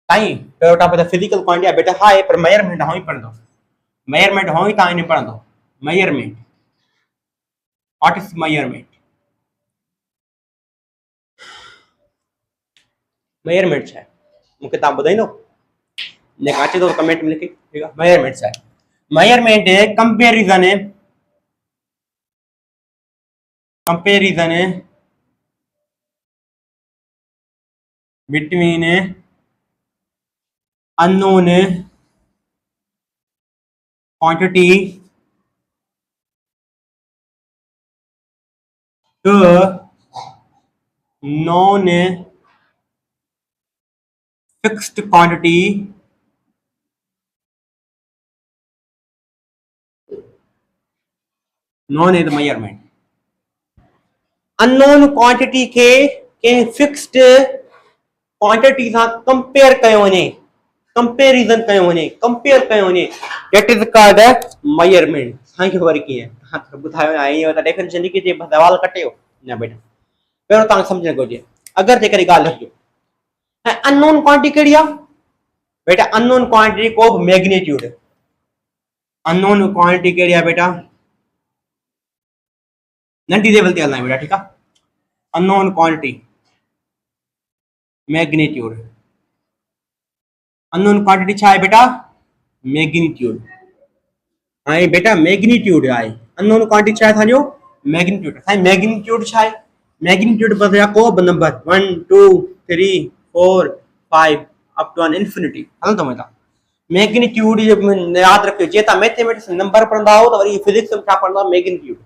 Speaker 1: साईं कहिड़ो टॉपिक आहे? फिजिकल क्वांटिटी आहे बेटा। हा आहे पर मेजरमेंट हाँ ही पढ़ंदो। मेजरमेंट हाँ ही तव्हां इन पढ़ंदो। Measurement, what is measurement? Measurement छा आहे मूंखे तव्हां ॿुधाईंदो? जेका अचे थो कमेंट में लिखी। ठीकु आहे। मेजरमेंट छा आहे? Measurement comparison between unknown quantity to known fixed quantity known as measurement। unknown quantity के fixed quantity सां कंपेयर कयो वञे, कंपेरिजन कयो वञे, कंपेयर कयो वञे, दैट इज कॉल्ड मेजरमेंट। साईं खे वरी कीअं हां ॿुधायो ऐं त डेफिनेशन लिखी थी सवाल कटियो न बेटा। पहिरियों तव्हां सम्झणु घुरिजे अगरि जेकॾहिं ॻाल्हि रखिजो ऐं अननोन क्वांटिटी कहिड़ी आहे बेटा? अननोन क्वांटिटी को बि मैग्नीट्यूड। अननोन क्वांटिटी कहिड़ी आहे बेटा? नंढी लेवल ते हलंदा आहियूं बेटा। ठीकु आहे। Unknown quantity magnitude. Unknown quantity छा आहे बेटा? मैग्नीट्यूड। हां बेटा मैग्नीट्यूड आहे। अननोन क्वांटिटी छा आहे असांजो? मैग्नीट्यूड। साईं मैग्नीट्यूड छा आहे? मैग्नीट्यूड बदिरां को बि number 1 2 3 4 5 up to n infinity हलंदो वेंदा। मैग्नीट्यूड यादि रखियो। जे तव्हां मैथमेटिक्स नंबर पढ़ंदा हो त वरी फिजिक्स में छा पढ़ंदा? मैग्नीट्यूड।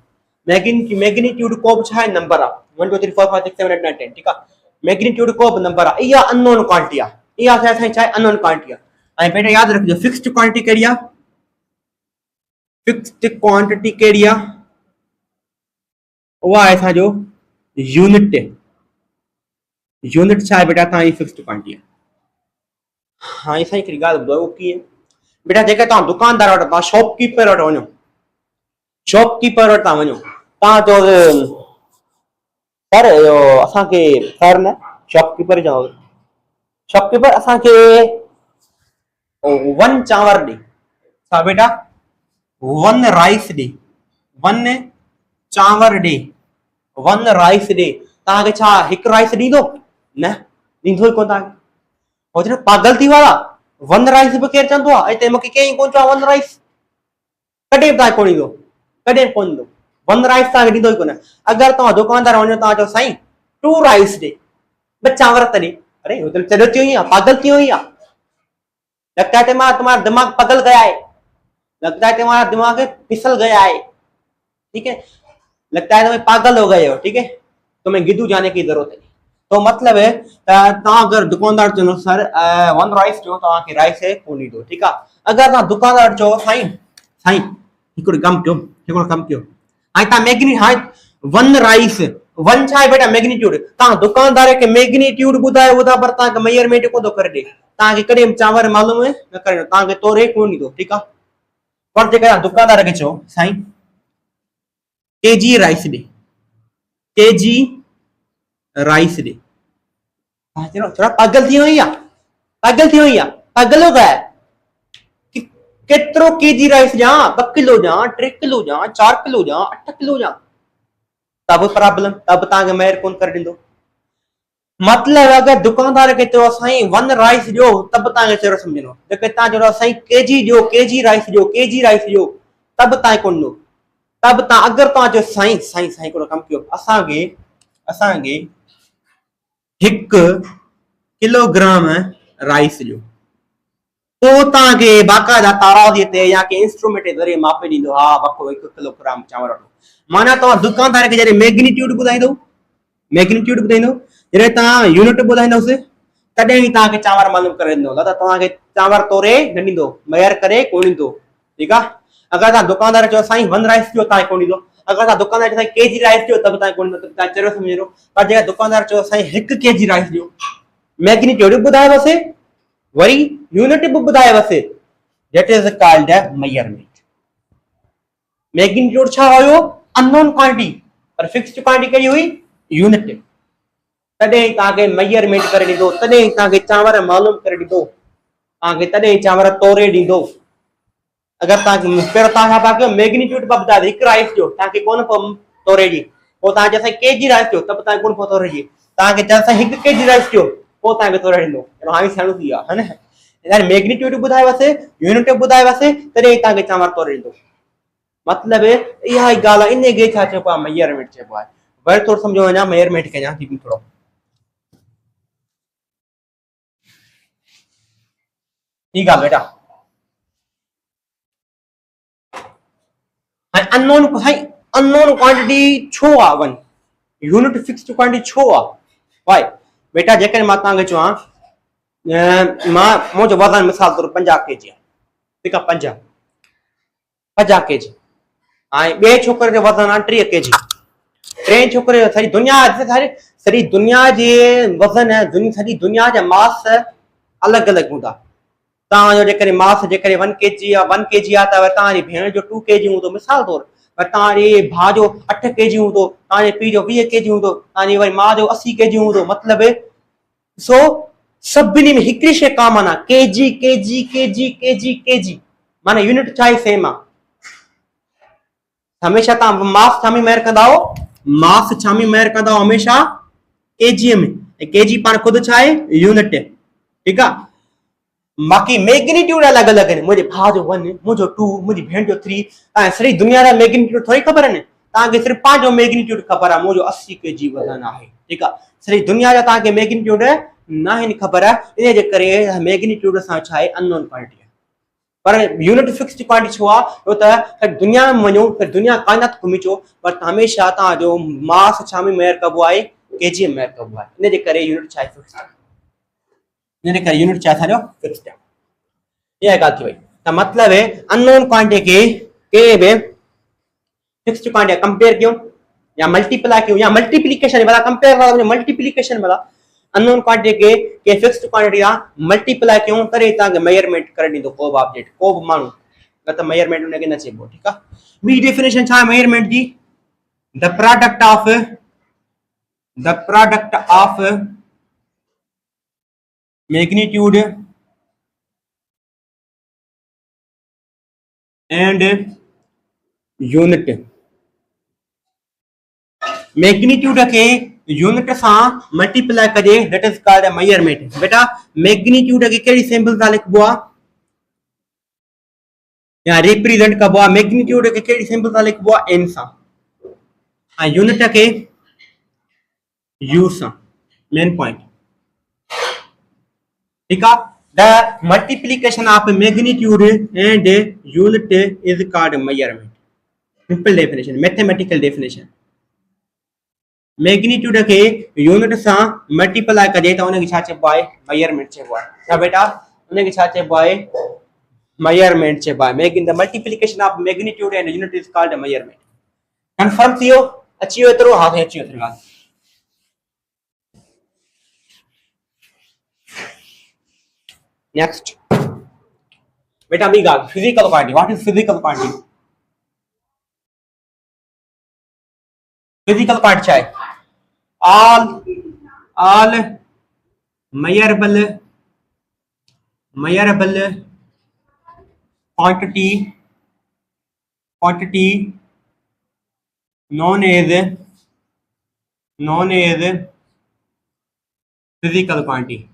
Speaker 1: मैग्नीट्यूड को बि छा आहे? नंबर आहे। 1 2 3 4 5 6 7 8 9 10। ठीकु आहे। मैग्नीट्यूड को बि नंबर आहे। इहा अननोन क्वांटिटी आहे। इहा असांजी छा आहे? अननोन क्वांटिटी आहे। ऐं बेटा यादि रखिजो फिक्स्ड क्वांटिटी कहिड़ी आहे? फिक्स्ड क्वांटिटी कहिड़ी आहे? उहा आहे असांजो यूनिट। यूनिट छा आहे बेटा? तव्हांजी फिक्स्ड क्वांटिटी आहे। हाणे साईं हिकिड़ी ॻाल्हि ॿुधायो कीअं बेटा? जेके तव्हां दुकानदार वटि तव्हां शॉपकीपर वटि वञो, शॉपकीपर वटि तव्हां वञो, तव्हां चओ सर इहो असांखे सर न शॉपकीपर चओ शॉपकीपर असांखे 1 चांवर ॾे। छा बेटा? 1 राइस ॾे, 1 चांवर ॾे, 1 राइस ॾे। तव्हांखे छा हिकु राइस ॾींदो? न ॾींदो ई कोन तव्हांखे। हो चवंदो पागल थी विया 1 राइस बि केरु चवंदो आहे? हिते मूंखे कंहिं कोन चयो 1 राइस। कॾहिं बि तव्हांखे कोन ईंदो, कॾहिं कोन ईंदो। 1 राइस तव्हांखे ॾींदो ई कोन। अगरि तव्हां दुकानदार वञो तव्हां चओ साईं 2 राइस ॾे, 2 चांवर त ॾे। अरे हो तो चलो क्यों ही पागल क्यों ही? लगता है तुम्हारा दिमाग पगल गया है, लगता है तुम्हारा दिमाग फिसल गया है। ठीक है, लगता है तुम्हें पागल हो गए हो। ठीक है, तुम्हें गिद्धू जाने की जरूरत है। तो मतलब है अगर दुकानदार चलो सर 1 राइस जो तव्हांखे राइस कोन ईंदो। ठीक है, अगर तव्हां दुकानदार चओ साईं साईं हिकिड़ो कम कयो हाणे तव्हां मैग्नी हाणे 1 राइस 1 छा आहे बेटा? मैग्नीट्यूड। तव्हां दुकानदार खे मैग्नीट्यूड ॿुधायो ॿुधा पर तव्हांखे मेजरमेंट कोन थो करे ॾे। तव्हांखे कॾहिं चांवर मालूम न करे तव्हांखे तोरे कोन ईंदो। ठीकु आहे, पर जेका दुकानदार खे चओ साईं केजी राइस ॾे, केजी राइस ॾे, पागल थी वई आहे, पागल थी वई आहे, पागल हो गया है। केतिरो केजी राइस ॾियां? 2 किलो ॾियां, 3 किलो ॾियां, 4 किलो ॾियां, 8 किलो ॾियां? तब प्रॉब्लम, तब तव्हांखे मेयर कोन करे ॾींदो। मतलब अगर दुकानदार के चओ साईं 1 राइस ॾियो तब तव्हांखे चहिरो सम्झंदो। जेके तव्हां चओ साईं केजी ॾियो, केजी राइस ॾियो, केजी राइस ॾियो, तब तव्हांखे कोन ॾींदो। तब तव्हां अगरि तव्हां चओ साईं साईं साईं हिकिड़ो कमु कयो असांखे 1 किलोग्राम राइस ॾियो, पोइ तव्हांखे बाक़ाइदा ताराज़ीअ ते या कंहिं इंस्ट्रूमेंट जे ज़रिए मापे ॾींदो। हा वठो 1 किलोग्राम चांवर वठो। माना तव्हां दुकानदार खे जॾहिं मैग्नीट्यूड ॿुधाईंदो, मैग्नीट्यूड ॿुधाईंदो, जॾहिं तव्हां यूनिट ॿुधाईंदोसि तॾहिं ई तव्हांखे चांवर मालूम करे ॾींदो। दादा तव्हांखे चांवर तोरे न ॾींदो, मेयर करे कोन ॾींदो। ठीकु आहे, अगरि तव्हां दुकानदार चओ साईं 1 राइस ॾियो तव्हांखे कोन ॾींदो। अगरि तव्हां दुकानदार साईं केजी राइस ॾियो तब तव्हांखे कोन ॾींदो, तव्हां चहिरो सम्झो। पर जेका दुकानदार चओ साईं 1 केजी राइस ॾियो, मैग्नीट्यूड ॿुधायवसि, वरी यूनिट बि ॿुधायवसि, that is called a measurement. Magnitude छा हुयो अननोन क्वांटिटी पर फिक्स्ड क्वांटिटी कहिड़ी हुई यूनिट तॾहिं तव्हांखे मेजरमेंट करे ॾींदो तॾहिं तव्हांखे चांवर मालूम करे ॾींदो तव्हांखे तॾहिं चांवर तोरे ॾींदो अगरि तव्हांखे पहिरियों तव्हां छा था कयो मैग्नीट्यूड पिया ॿुधायो हिकु राइस जो तव्हांखे कोन पियो तोरे ॾे पोइ तव्हां जंहिंसां केजी राइस जो त बि तव्हांखे कोन पियो तोरे ॾे तव्हांखे जंहिंसां हिकु केजी राइस जो पोइ तव्हांखे तोरे ॾींदो हाणे सियाणो थी वियो आहे न मैग्नीट्यूड ॿुधायोसीं यूनिट ॿुधायोसीं तॾहिं तव्हांखे चांवर तोरे ॾींदो मतलब इहा ई ॻाल्हि आहे इन खे छा चइबो आहे मेजरमेंट चइबो आहे वरी थोरो सम्झो वञा मेजरमेंट कयां थी थोरो ठीक आहे बेटा हाणे अननोन क्वांटिटी छो आहे वन यूनिट फिक्स्ड क्वांटिटी छो आहे वाई बेटा जेकॾहिं मां तव्हांखे चवां मां मुंहिंजो वज़न मिसाल तौर 50 kg आहे ठीकु आहे 50 kg हाणे ॿिए छोकिरे जो वज़न आहे 30 kg टे छोकिरे जो सॼी दुनिया जे वज़न सॼी दुनिया जा मास अलॻि अलॻि हूंदा तव्हांजो जेकॾहिं मास जेकॾहिं 1 kg आहे 1 kg आहे त तव्हांजी भेण जो 2 kg हूंदो मिसाल तौर पर तव्हांजे भाउ जो 8 kg हूंदो तव्हांजे पीउ जो 20 kg हूंदो तव्हांजी वरी माउ जो 80 kg हूंदो मतिलबु सो सभिनी में हिकिड़ी शइ कॉमन आहे kg kg kg kg kg माना यूनिट छा आहे सेम आहे हमेशा तव्हां मास छा में मेयर कंदा हमेशा केजी में केजी पाण खुद छा आहे यूनिट ठीकु आहे बाक़ी मैग्नीट्यूड अलॻि अलॻि आहिनि मुंहिंजे भाउ जो 1 मुंहिंजो 2 मुंहिंजी भेण जो 3 तव्हां सॼी दुनिया जा मैग्नीट्यूड थोरी ख़बर आहिनि तव्हांखे सिर्फ़ु पंहिंजो मैग्नीट्यूड ख़बर आहे मुंहिंजो 80 kg वज़न आहे ठीकु आहे सॼी दुनिया जा तव्हांखे मैग्नीट्यूड न आहिनि ख़बर इन जे करे मैग्नीट्यूड सां छा आहे unknown quantity per unit fixed quantity छो आहे छो त दुनिया में वञो त दुनिया काइनात घुमी अचो पर हमेशा तव्हांजो मास छा में मेयर कबो आहे केजी में मेयर कबो आहे इन जे करे यूनिट छा आहे फिक्स्ड इन जे करे यूनिट छा असांजो फिक्स्ड आहे इहा ॻाल्हि थी वई त मतिलबु अननोन क्वांटिटी खे बि फिक्स्ड क्वांटिटी कंपेयर कयूं या मल्टीप्लाई कयूं या मल्टीप्लिकेशन भला कंपेयर मल्टीप्लिकेशन भला अननोन क्वांटिटी के फिक्स्ड क्वांटिटी आहे मल्टीप्लाई कयूं तॾहिं तव्हांखे मेजरमेंट करे ॾींदो को बि ऑब्जेक्ट को बि माण्हू न त मेजरमेंट उनखे न चइबो ठीकु आहे ॿी डेफिनेशन छा आहे मेजरमेंट जी the product of magnitude and unit magnitude के यूनिट सां मल्टीप्लाई कजे that is called a measurement बेटा मैग्नीट्यूड के कहिड़ी सिंबल सां लिखबो आहे या रिप्रेजेंट कबो आहे मैग्नीट्यूड के कहिड़ी सिंबल सां लिखबो आहे एन सां ऐं यूनिट के यू सां मेन पॉइंट ठीक है the multiplication of magnitude and unit is called measurement simple definition mathematical definition magnitude के यूनिट सां मल्टीप्लाई कजे त उनखे छा चइबो आहे मेजरमेंट चइबो आहे छा बेटा उनखे छा चइबो आहे मेजरमेंट चइबो आहे the multiplication of magnitude and unit is called measurement confirm थियो अची वियो एतिरो हा अची वियो एतिरो नेक्स्ट बेटा बी ॻाल्हि physical quantity what is physical quantity physical quantity छा आहे all measurable quantity known as physical quantity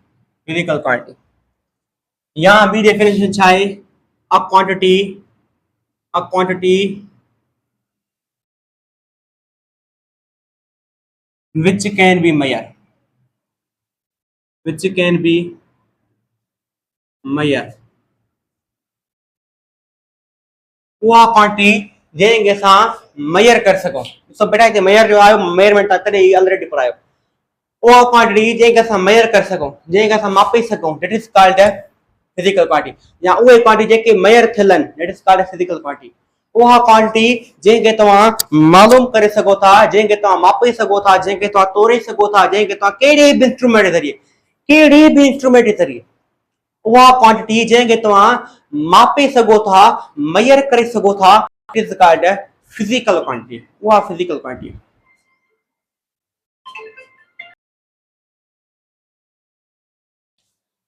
Speaker 1: यहाँ भी डेफिनेशन छा है a quantity which can be measured उहा क्वांटिटी जंहिंखे असां मेजर करे सघूं सो बेटा हिते मेजर जो आयो मेजरमेंट तॾहिं ऑलरेडी पढ़ायो उहा क्वांटिटी जंहिंखे असां मेजर करे सघूं जंहिंखे असां मापे सघूं that is called physical quantity या उहे क्वांटिटी जेके मेजर थियल आहिनि that is called physical quantity उहा क्वांटिटी जंहिंखे तव्हां मालूम करे सघो था जंहिंखे तव्हां मापे सघो था जंहिंखे तव्हां तोड़े सघो था जंहिंखे तव्हां कहिड़े बि इंस्ट्रूमेंट जे ज़रिए उहा क्वांटिटी जंहिंखे तव्हां मापे सघो था, मेजर करे सघो था, it is called physical quantity. उहा फिजिकल क्वांटिटी।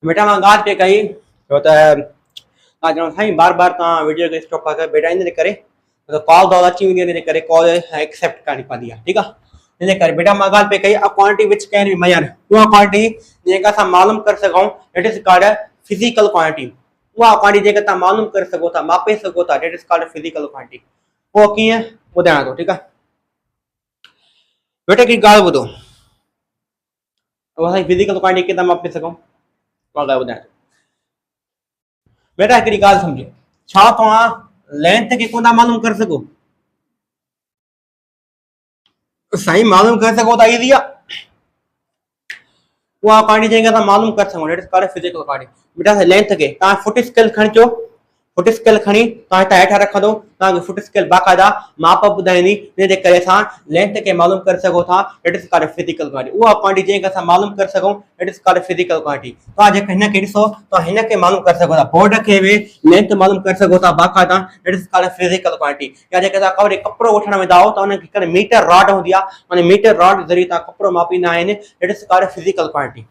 Speaker 1: बेटा मां ॻाल्हि पे कई छो त तव्हां चवणो साईं बार बार तव्हां वीडियो खे स्टॉप करे बेटा इन करे कॉल दौर अची वेंदी आहे, इन करे कॉल एक्सेप्ट करणी पवंदी आहे, ठीकु आहे। इन करे बेटा मां ॻाल्हि पे कई a quantity which can be measure, उहा क्वांटिटी जंहिंखे असां मालूम करे सघूं, it is called physical quantity. उहा क्वांटिटी जंहिंखे तव्हां मालूम करे सघो था, मापे सघो था, it is called physical quantity. उहो कीअं ॿुधायां थो, ठीकु आहे। बेटा हिकिड़ी ॻाल्हि ॿुधो, असां फिजिकल क्वांटिटी कीअं था मापे सघूं, मां ॻाल्हि ॿुधायां थो। बेटा हिकिड़ी ॻाल्हि सम्झो, छा तव्हां लेंथ खे कोन था मालूम करे सघो? साईं मालूम करे सघो था, ईज़ी आहे। उहा क्वांटिटी जंहिंखे असां मालूम करे सघूं, it is called physical quantity. बेटा लेंथ खे तव्हां फुट स्केल खणी अचो, फुट स्केल खणी तव्हां हितां हेठां रखंदो, तव्हांखे फुट स्केल बाक़ाइदा माप ॿुधाईंदी, जंहिंजे करे असां लेंथ खे मालूम करे सघो था, it is called physical quantity. उहा क्वांटिटी जंहिंखे असां मालूम करे सघूं, it is called physical quantity. तव्हां जेके हिनखे ॾिसो, तव्हां हिनखे मालूम करे सघो था, बोर्ड खे बि लेंथ मालूम करे सघो था बाक़ाइदा, it is called physical quantity. या जेके तव्हां कपिड़ो वठण वेंदा आहियो त हुनखे हिकिड़े मीटर रॉड हूंदी आहे, हुन मीटर रॉड ज़रिए तव्हां कपिड़ो मापींदा आहिनि, it is called physical quantity,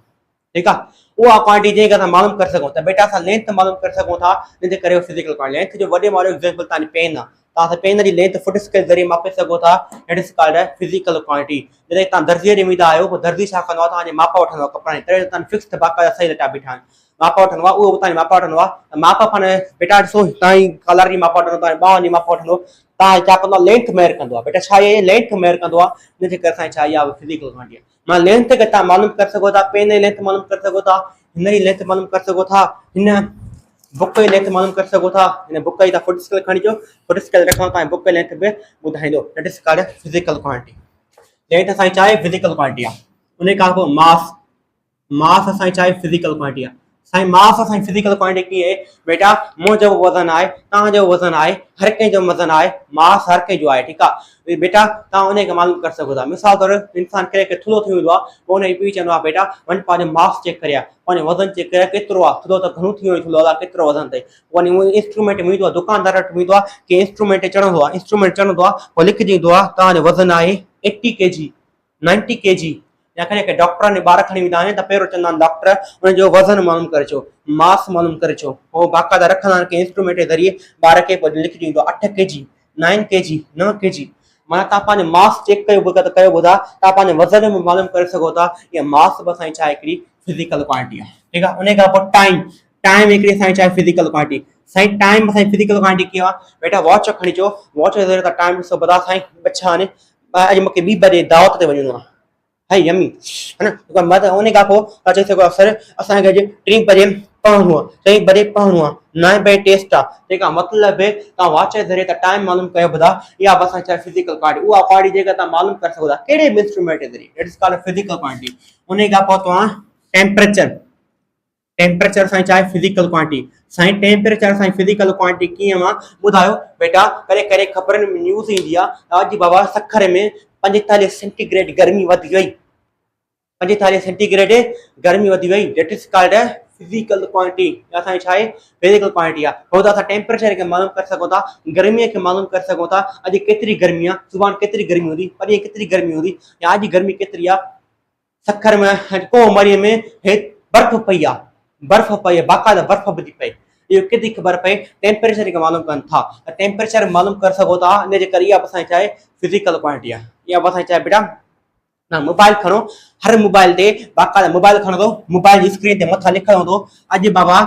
Speaker 1: ठीकु आहे। उहा क्वांटिटी जंहिंखे असां मालूम करे सघूं था, बेटा असां लेंथ मालूम करे सघूं था, जंहिंजे करे फिजिकल क्वांटिटी। लेंथ जो वॾे वारो एग्जांपल तव्हांजी पेन आहे, तव्हां पेन जी लेंथ फुट स्केल ज़रिए मापे सघो था, it is called physical quantity. जॾहिं तव्हां दर्जीअ ॾे वेंदा आहियो, पोइ दर्जी छा कंदो आहे, तव्हांजे माप वठंदो आहे कपिड़नि, तॾहिं तव्हां फिक्स बाक़ाइदा सही लटा बीठा आहिनि, माप वठंदो आहे, उहो तव्हांजी माप वठंदो आहे। माप पाण बेटा ॾिसो, तव्हांजी कलर जी माप वठंदो, तव्हांजी ॿाहुनि जी माप वठंदो, तव्हां छा कंदो आहे, लेंथ मेयर कंदो आहे। बेटा छा आहे, लेंथ मेयर कंदो आहे, जंहिंजे करे असांजी छा इहा फिजिकल क्वांटिटी आहे। मां लेंथ खे तव्हां मालूम करे सघो था, पेन जी लेंथ मालूम करे सघो था, हिन जी लेंथ मालूम करे सघो था, हिन बुक जी लेंथ मालूम करे सघो था, हिन बुक जी तव्हां फुट स्केल खणी अचो, फुट स्केल रखो, तव्हांजी बुक जी लेंथ बि ॿुधाईंदो, that is called physical quantity. Length असांजी छा आहे, फिजिकल क्वांटिटी आहे। उन खां पोइ मास, मास असांजी छा आहे, फिजिकल क्वांटिटी आहे। साईं मास असांजी फिजिकल क्वांटिटी कीअं आहे, बेटा मुंहिंजो वज़न आहे, तव्हांजो वज़न आहे, हर कंहिंजो वज़न आहे, मास हर कंहिंजो आहे, ठीकु आहे। बेटा तव्हां उनखे मालूम करे सघो था। मिसाल तौर इंसान के थुल्हो थी वेंदो आहे, पोइ उनजी पीउ चवंदो आहे, बेटा वञी पंहिंजो मास चेक करे आ, पंहिंजो वज़न चेक करे केतिरो आहे, थुल्हो त घणो थी वियो, थुल्हो आहे केतिरो वज़न अथई। वञी इंस्ट्रूमेंट में ईंदो आहे, दुकानदार वटि वेंदो आहे, कि इंस्ट्रूमेंट चढ़ंदो आहे, इंस्ट्रूमेंट चढ़ंदो आहे, पोइ लिखिजी ईंदो आहे, तव्हांजो वज़न आहे 80 kg, 90 kg। या खणी डॉक्टर ने ॿार खणी वेंदा आहिनि त पहिरियों चवंदा आहिनि डॉक्टर हुनजो वज़न मालूम करे अचो, मास मालूम करे अचो, पोइ बाक़ाइदा रखंदा आहिनि कि इंस्ट्रूमेंट जे ज़रिए ॿार खे लिखिजी ईंदो 8 kg, 9 kg, 9 kg। माना तव्हां पंहिंजो मास चेक कयो ॿुधा, तव्हां पंहिंजे वज़न में मालूम करे सघो था। इहा मास बि असांजी छा आहे, हिकिड़ी फिजिकल क्वांटिटी आहे, ठीकु आहे। उन खां पोइ टाइम, टाइम हिकिड़ी असांजी छा आहे, फिजिकल क्वांटिटी। साईं टाइम असांजी फिजिकल क्वांटिटी कीअं आहे, बेटा वॉच खणी अचो, वॉच जे ज़रिए तव्हां टाइम ॾिसो, ॿुधा साईं बच्छा आहिनि, अॼु मूंखे 2 बजे दावत ते वञिणो आहे, है यमी, है ना। उन खां पोइ तव्हां चई सघो सर असांखे अॼु 3 बजे पढ़णो आहे, 3 बजे पढ़णो आहे, 9 बजे टेस्ट आहे, ठीकु आहे। मतिलबु तव्हां वॉच जे ज़रिए त टाइम मालूम कयो ॿुधा, इहा बि असांजी छा फिजिकल क्वांटिटी। उहा क्वांटिटी जेका तव्हां मालूम करे सघो था कहिड़े बि इंस्ट्रूमेंट जे ज़रिए, it is called physical quantity. उन खां पोइ तव्हां टेम्परेचर, टेम्परेचर असांजी छा आहे, फिजिकल क्वांटिटी। साईं टेम्परेचर असांजी फिजिकल क्वांटिटी कीअं मां ॿुधायो, बेटा करे करे ख़बरनि में न्यूज़ ईंदी आहे, अॼु बाबा सखर में 45 सेंटीग्रेड गर्मी वधी वई, 45 सेंटीग्रेड गर्मी वधी वई, that is called physical quantity. असांजी छा आहे, फिजिकल क्वांटिटी आहे। पोइ त असां टेम्परेचर खे मालूम करे सघूं था, गर्मीअ खे मालूम करे सघूं था, अॼु केतिरी गर्मी आहे, सुभाणे केतिरी गर्मी हूंदी, परीहं केतिरी गर्मी हूंदी, या अॼु गर्मी केतिरी आहे। सखर में कोमरीअ में बर्फ़ पई आहे, बर्फ़ पई आहे, बाक़ाइदा बर्फ़ बि थी पए, इहो केतिरी ख़बर पए, टेम्परेचर खे मालूम कनि था। टेम्परेचर मालूम करे सघो था, इन जे करे इहा बि असांजी छा आहे, फिजिकल क्वांटिटी आहे। इहा बि असांजी छा आहे बेटा, ना मोबाइल खणो, हर मोबाइल ते बाक़ाइदा मोबाइल खणंदो, मोबाइल जी स्क्रीन ते मथां लिखियो हूंदो, अॼु बाबा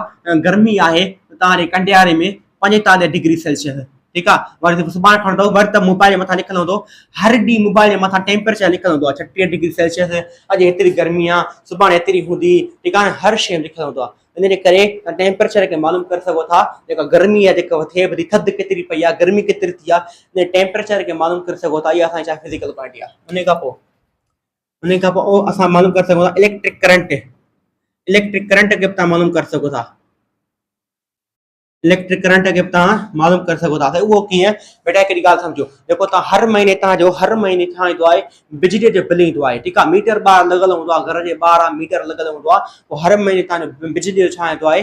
Speaker 1: गर्मी आहे तव्हांजे कंडियारे में 45 डिग्री सेल्सियस, ठीकु आहे। वरी सुभाणे खणंदो, वरी त मोबाइल जे मथां लिखियलु हूंदो, हर ॾींहुं मोबाइल जे मथां टेम्परेचर लिखियलु हूंदो आहे, 36 डिग्री सेल्सियस, अॼु हेतिरी गर्मी आहे, सुभाणे हेतिरी हूंदी, ठीकु आहे। हर शइ लिखियलु हूंदो आहे, इन जे करे टेम्परेचर खे मालूम करे सघो था। जेका गर्मी आहे, जेका थिए थी, थधि केतिरी पई आहे, गर्मी केतिरी थी आहे, टेम्परेचर खे मालूम करे सघो था। इहा असांजी छा फिजिकल क्वांटिटी आहे। उन खां पोइ असां मालूम करे सघूं था इलेक्ट्रिक करंट, इलेक्ट्रिक करंट खे बि तव्हां मालूम करे सघो था, इलेक्ट्रिक करंट खे बि तव्हां मालूम करे सघो था। त उहो कीअं, बेटा हिकिड़ी ॻाल्हि सम्झो, जेको तव्हां हर महीने तव्हांजो हर महीने छा ईंदो आहे, बिजलीअ जो बिल ईंदो आहे, ठीकु आहे। मीटर ॿाहिरि लॻल हूंदो आहे, घर जे ॿाहिरि मीटर लॻल हूंदो आहे, पोइ हर महीने तव्हांजो बिजलीअ जो छा ईंदो आहे,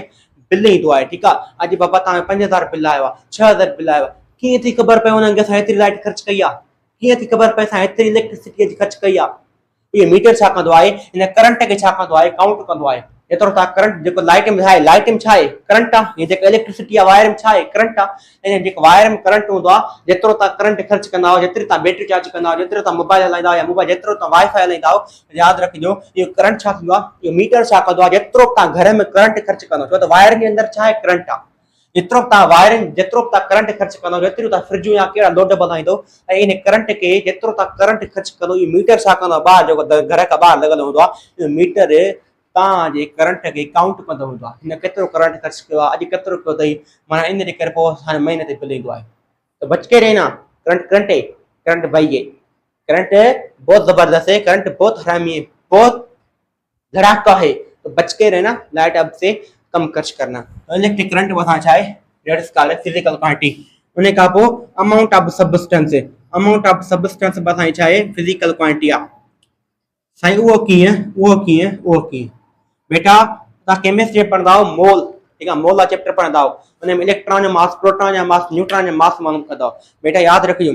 Speaker 1: बिल ईंदो आहे ठीकु आहे। अॼु बाबा तव्हां 5000 बिल आयो आहे, 6000 बिल आयो आहे, कीअं थी ख़बर पए हुननि खे असां हेतिरी लाइट ख़र्च कई आहे, कीअं थी ख़बर पए असां हेतिरी इलेक्ट्रिसिटी ख़र्च कई आहे। ये मीटर छा कंदो आहे, इन करंट खे छा कंदो आहे, काउंट कंदो आहे। एतिरो तव्हां करंट जेको लाइट में आहे, लाइट में छा आहे, करंट आहे। ये जेको इलेक्ट्रिसिटी आहे वायर में छा आहे, करंट आहे। ऐं जेको वायर में करंट हूंदो आहे, जेतिरो तव्हां करंट ख़र्च कंदा आहियो, जेतिरी तव्हां बैटरी चार्ज कंदा आहियो, जेतिरो तव्हां मोबाइल हलाईंदा आहियो या मोबाइल जेतिरो तव्हां वाईफाई हलाईंदा आहियो, यादि रखिजो इहो करंट छा थींदो आहे, इहो मीटर छा कंदो आहे, जेतिरो तव्हां घर में करंट ख़र्च कंदो, छो त वायर जे अंदरि छा आहे, करंट आहे। जेतिरो तव्हां वायरिंग, जेतिरो तव्हां करंट ख़र्च कंदो, जेतिरो तव्हां फ्रिज या कहिड़ा लोड बधाईंदो, ऐं इन करंट खे जेतिरो तव्हां करंट ख़र्च कंदो, इहो मीटर छा कंदो, ॿाहिरि जेको घर खां ॿाहिरि लॻल हूंदो आहे, इहो मीटर तव्हांजे करंट खे काउंट कंदो हूंदो आहे, हिन केतिरो करंट ख़र्च कयो आहे, अॼु केतिरो कयो अथई, माना इन जे करे पोइ हाणे महीने ते बिल ईंदो आहे। तो बच के रहना, करंट करंट है, करंट भाई है, करंट बहुत जबरदस्त है, करंट बहुत हरामी है, बहुत धड़ाका है, तो बच के रहना, लाइट अब से कम खर्च करना। इलेक्ट्रिक करंट वहाँ चाहे that is called physical quantity. उन्हें कहा पो amount of substance, amount of substance बताई चाहे फिजिकल क्वांटिटी आ। साईं वो कीअं बेटा तव्हां केमिस्ट्री पढ़ंदा आहियो मोल, ठीकु आहे, मोल चैप्टर पढ़ंदा आहियो, उन में इलेक्ट्रॉन जो मास, प्रोटॉन जो मास, न्यूट्रॉन जो मास मालूम कंदा बेटा, यादि रखिजो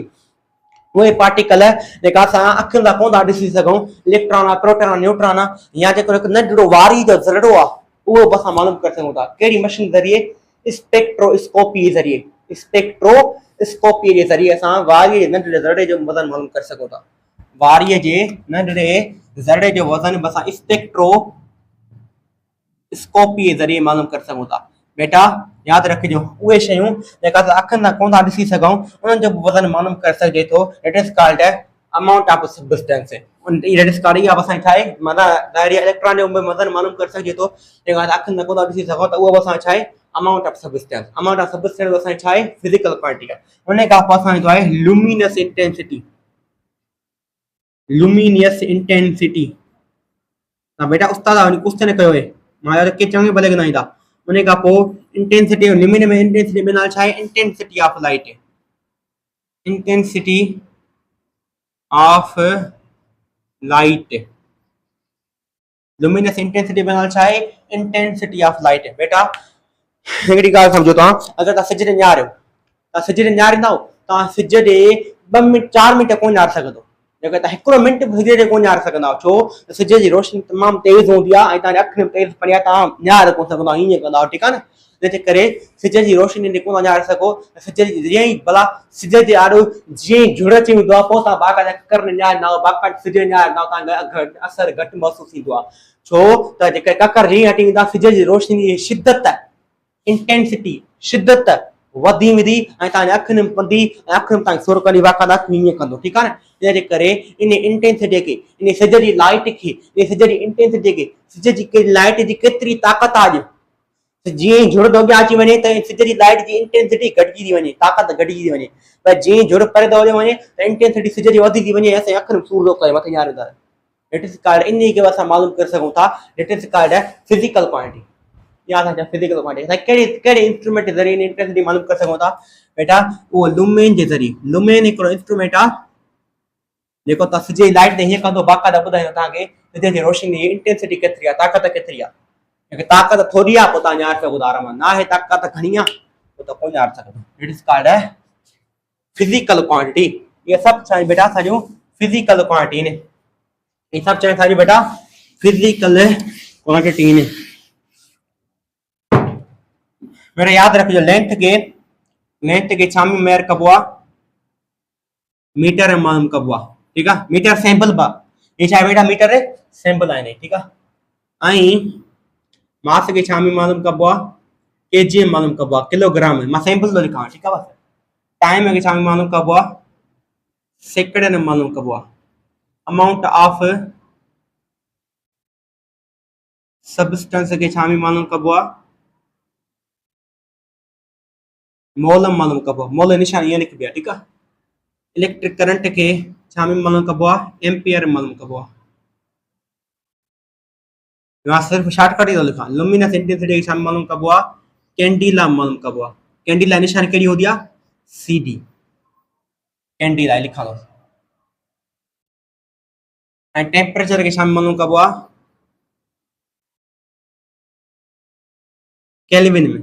Speaker 1: उहे पार्टिकल जेका असां अखियुनि सां कोन था ॾिसी सघूं, इलेक्ट्रॉन आहे, प्रोटॉन आहे, न्यूट्रॉन आहे, या जेको हिकु नंढिड़ो वारी जो ज़रड़ो आहे, उहो बि असां मालूम करे सघूं था। कहिड़ी मशीन ज़रिए, स्पेक्ट्रोस्कोपी जे ज़रिए, स्पेक्ट्रोस्कोपी जे ज़रिए असां वारीअ जे नंढिड़े ज़रड़े जो वज़न मालूम करे सघूं था। वारीअ जे नंढिड़े ज़रड़े जो वज़न बि असां स्पेक्ट्रोस्कोपी जे ज़रिए मालूम करे सघूं था। बेटा यादि रखिजो उहे शयूं जेका असां अखियुनि सां कोन था ॾिसी सघूं, उन्हनि जो बि वज़न मालूम करे सघिजे थो। It is called amount of substance. It is called इहा बि असां छा आहे, माना इलेक्ट्रॉन जो वज़न मालूम करे सघिजे थो, जेका असां अखियुनि सां कोन था ॾिसी सघूं, त उहो बि असां छा आहे, amount of substance. Amount of substance असां छा आहे, फिजिकल क्वांटिटी आहे। उन खां पोइ असां ईंदो आहे लुमिनस इंटेंसिटी। लुमिनियस इंटेंसिटी बेटा उस्ताद क्वेश्चन कयो है, मां के चङे भले ॻाल्हाईंदा। उन खां पोइ इंटेंसिटी, लुमिन में इंटेंसिटी बिना छा आहे, intensity of light, intensity of light, luminous intensity बिना छा आहे, इंटेंसिटी ऑफ लाइट। बेटा हिकिड़ी ॻाल्हि सम्झो तव्हां, अगरि तव्हां सिज ॾे निहारियो, तव्हां सिज ॾे निहारींदा तव्हां सिज ॾे 2 मिंट 4 मिंट कोन निहारे सघंदो, जेकर तव्हां हिकिड़ो मिंट बि सिज ॾे कोन निहारे सघंदा आहियो, छो सिज जी रोशनी तमामु तेज़ हूंदी आहे, ऐं तव्हांजी अखि में तेज़ पड़ी आहे, तव्हां निहारे कोन सघंदा, ईअं कंदा आहियो, ठीकु आहे न। जंहिंजे करे सिज जी रोशनी ॾे कोन निहारे सघो, सिज जी जीअं ई भला सिज जे आॾो जीअं ई झुड़ अची वेंदो आहे, पोइ तव्हां बाक़ाइदा ककर में निहारींदा आहियो, बाक़ाइदा सिज निहारींदा आहियो, तव्हांखे असरु घटि महसूसु थींदो आहे, छो त जेके ककर जीअं हटी वेंदा, सिज जी रोशनी जी शिदत, इंटेंसिटी, शिदत वधी वेंदी, ऐं तव्हांजे अखियुनि में पवंदी, ऐं अखि में तव्हांखे सुर कंदी, बाक़ाइदा अखि ईअं कंदो, ठीकु आहे न। इनजे करे इन इंटेंसिटी खे, इन सिज जी लाइट खे, इन सिज जी इंटेंसिटी खे, सिज जी लाइट जी केतिरी ताक़त आहे अॼु, जीअं ई झुड़ अॻियां अची वञे त सिज जी लाइट जी इंटेंसिटी घटिजी थी वञे, ताक़त घटिजी थी वञे, पर जीअं झुड़ परे थो वञे त इंटेंसिटी सिज जी वधी थी वञे, असांजे अखियुनि में सूर थो करे, मथे निहारे था। इट इज़ कॉल्ड, इन खे असां मालूम करे सघूं था, it is called physical quantity. या फिजिकल क्वांटिटी कहिड़े इंस्ट्रूमेंट जे ज़रिए इंटेंसिटी मालूम करे सघूं था, बेटा उहो लुमेन जे ज़रिए। लुमेन हिकिड़ो इंस्ट्रूमेंट आहे जेको तव्हां सिज जी लाइट ते हीअं कंदो, बाक़ाइदा ॿुधाईंदो तव्हांखे सिज जी रोशनी जी इंटेंसिटी केतिरी आहे, ताक़त केतिरी आहे। ताक़त थोड़ी आहे पोइ तव्हां निहारे सघो था आराम सां, ना आहे ताक़त घणी आहे पोइ त कोन निहारे सघंदो। It is called physical quantity. ये सब चाहिए बेटा साजो फिजिकल क्वांटिटी ने, ये सब चाहिए साजो बेटा फिजिकल क्वांटिटी ने। मेरा याद रखियो लेंथ के छामी मेयर कबो आहे, मीटर में मालूम कबो आहे, ठीक है। मीटर सैंपल बा ये छा बेटा मीटर सैंपल आने, ठीक है। ऐं मास के छामी मालूम कबो आहे, केजी में मालूम कबो आहे, किलोग्राम में। मां सैंपल तो लिखा, ठीक है। बस टाइम के छामी मालूम कबो आहे, सेकंड में मालूम कबो आहे। अमाउंट ऑफ सब्सटेंस के छामी मालूम कबो आहे, मोल में मालूम कबो आहे। मोल निशान ये लिख दिया, ठीक है। इलेक्ट्रिक करंट के छामी मालूम कबो आहे, एम्पियर में मालूम कबो आहे। यहाँ सिर्फ शॉर्टकट ही तो लिखा, लुमिनस इंटेंसिटी के छामी मालूम कबो आहे, कैंडिला में मालूम कबो आहे। कैंडिला निशान केड़ी होती है, सीडी, कैंडिला लिखा लो। एंड टेम्परेचर के छामी मालूम कबो आहे, केल्विन में,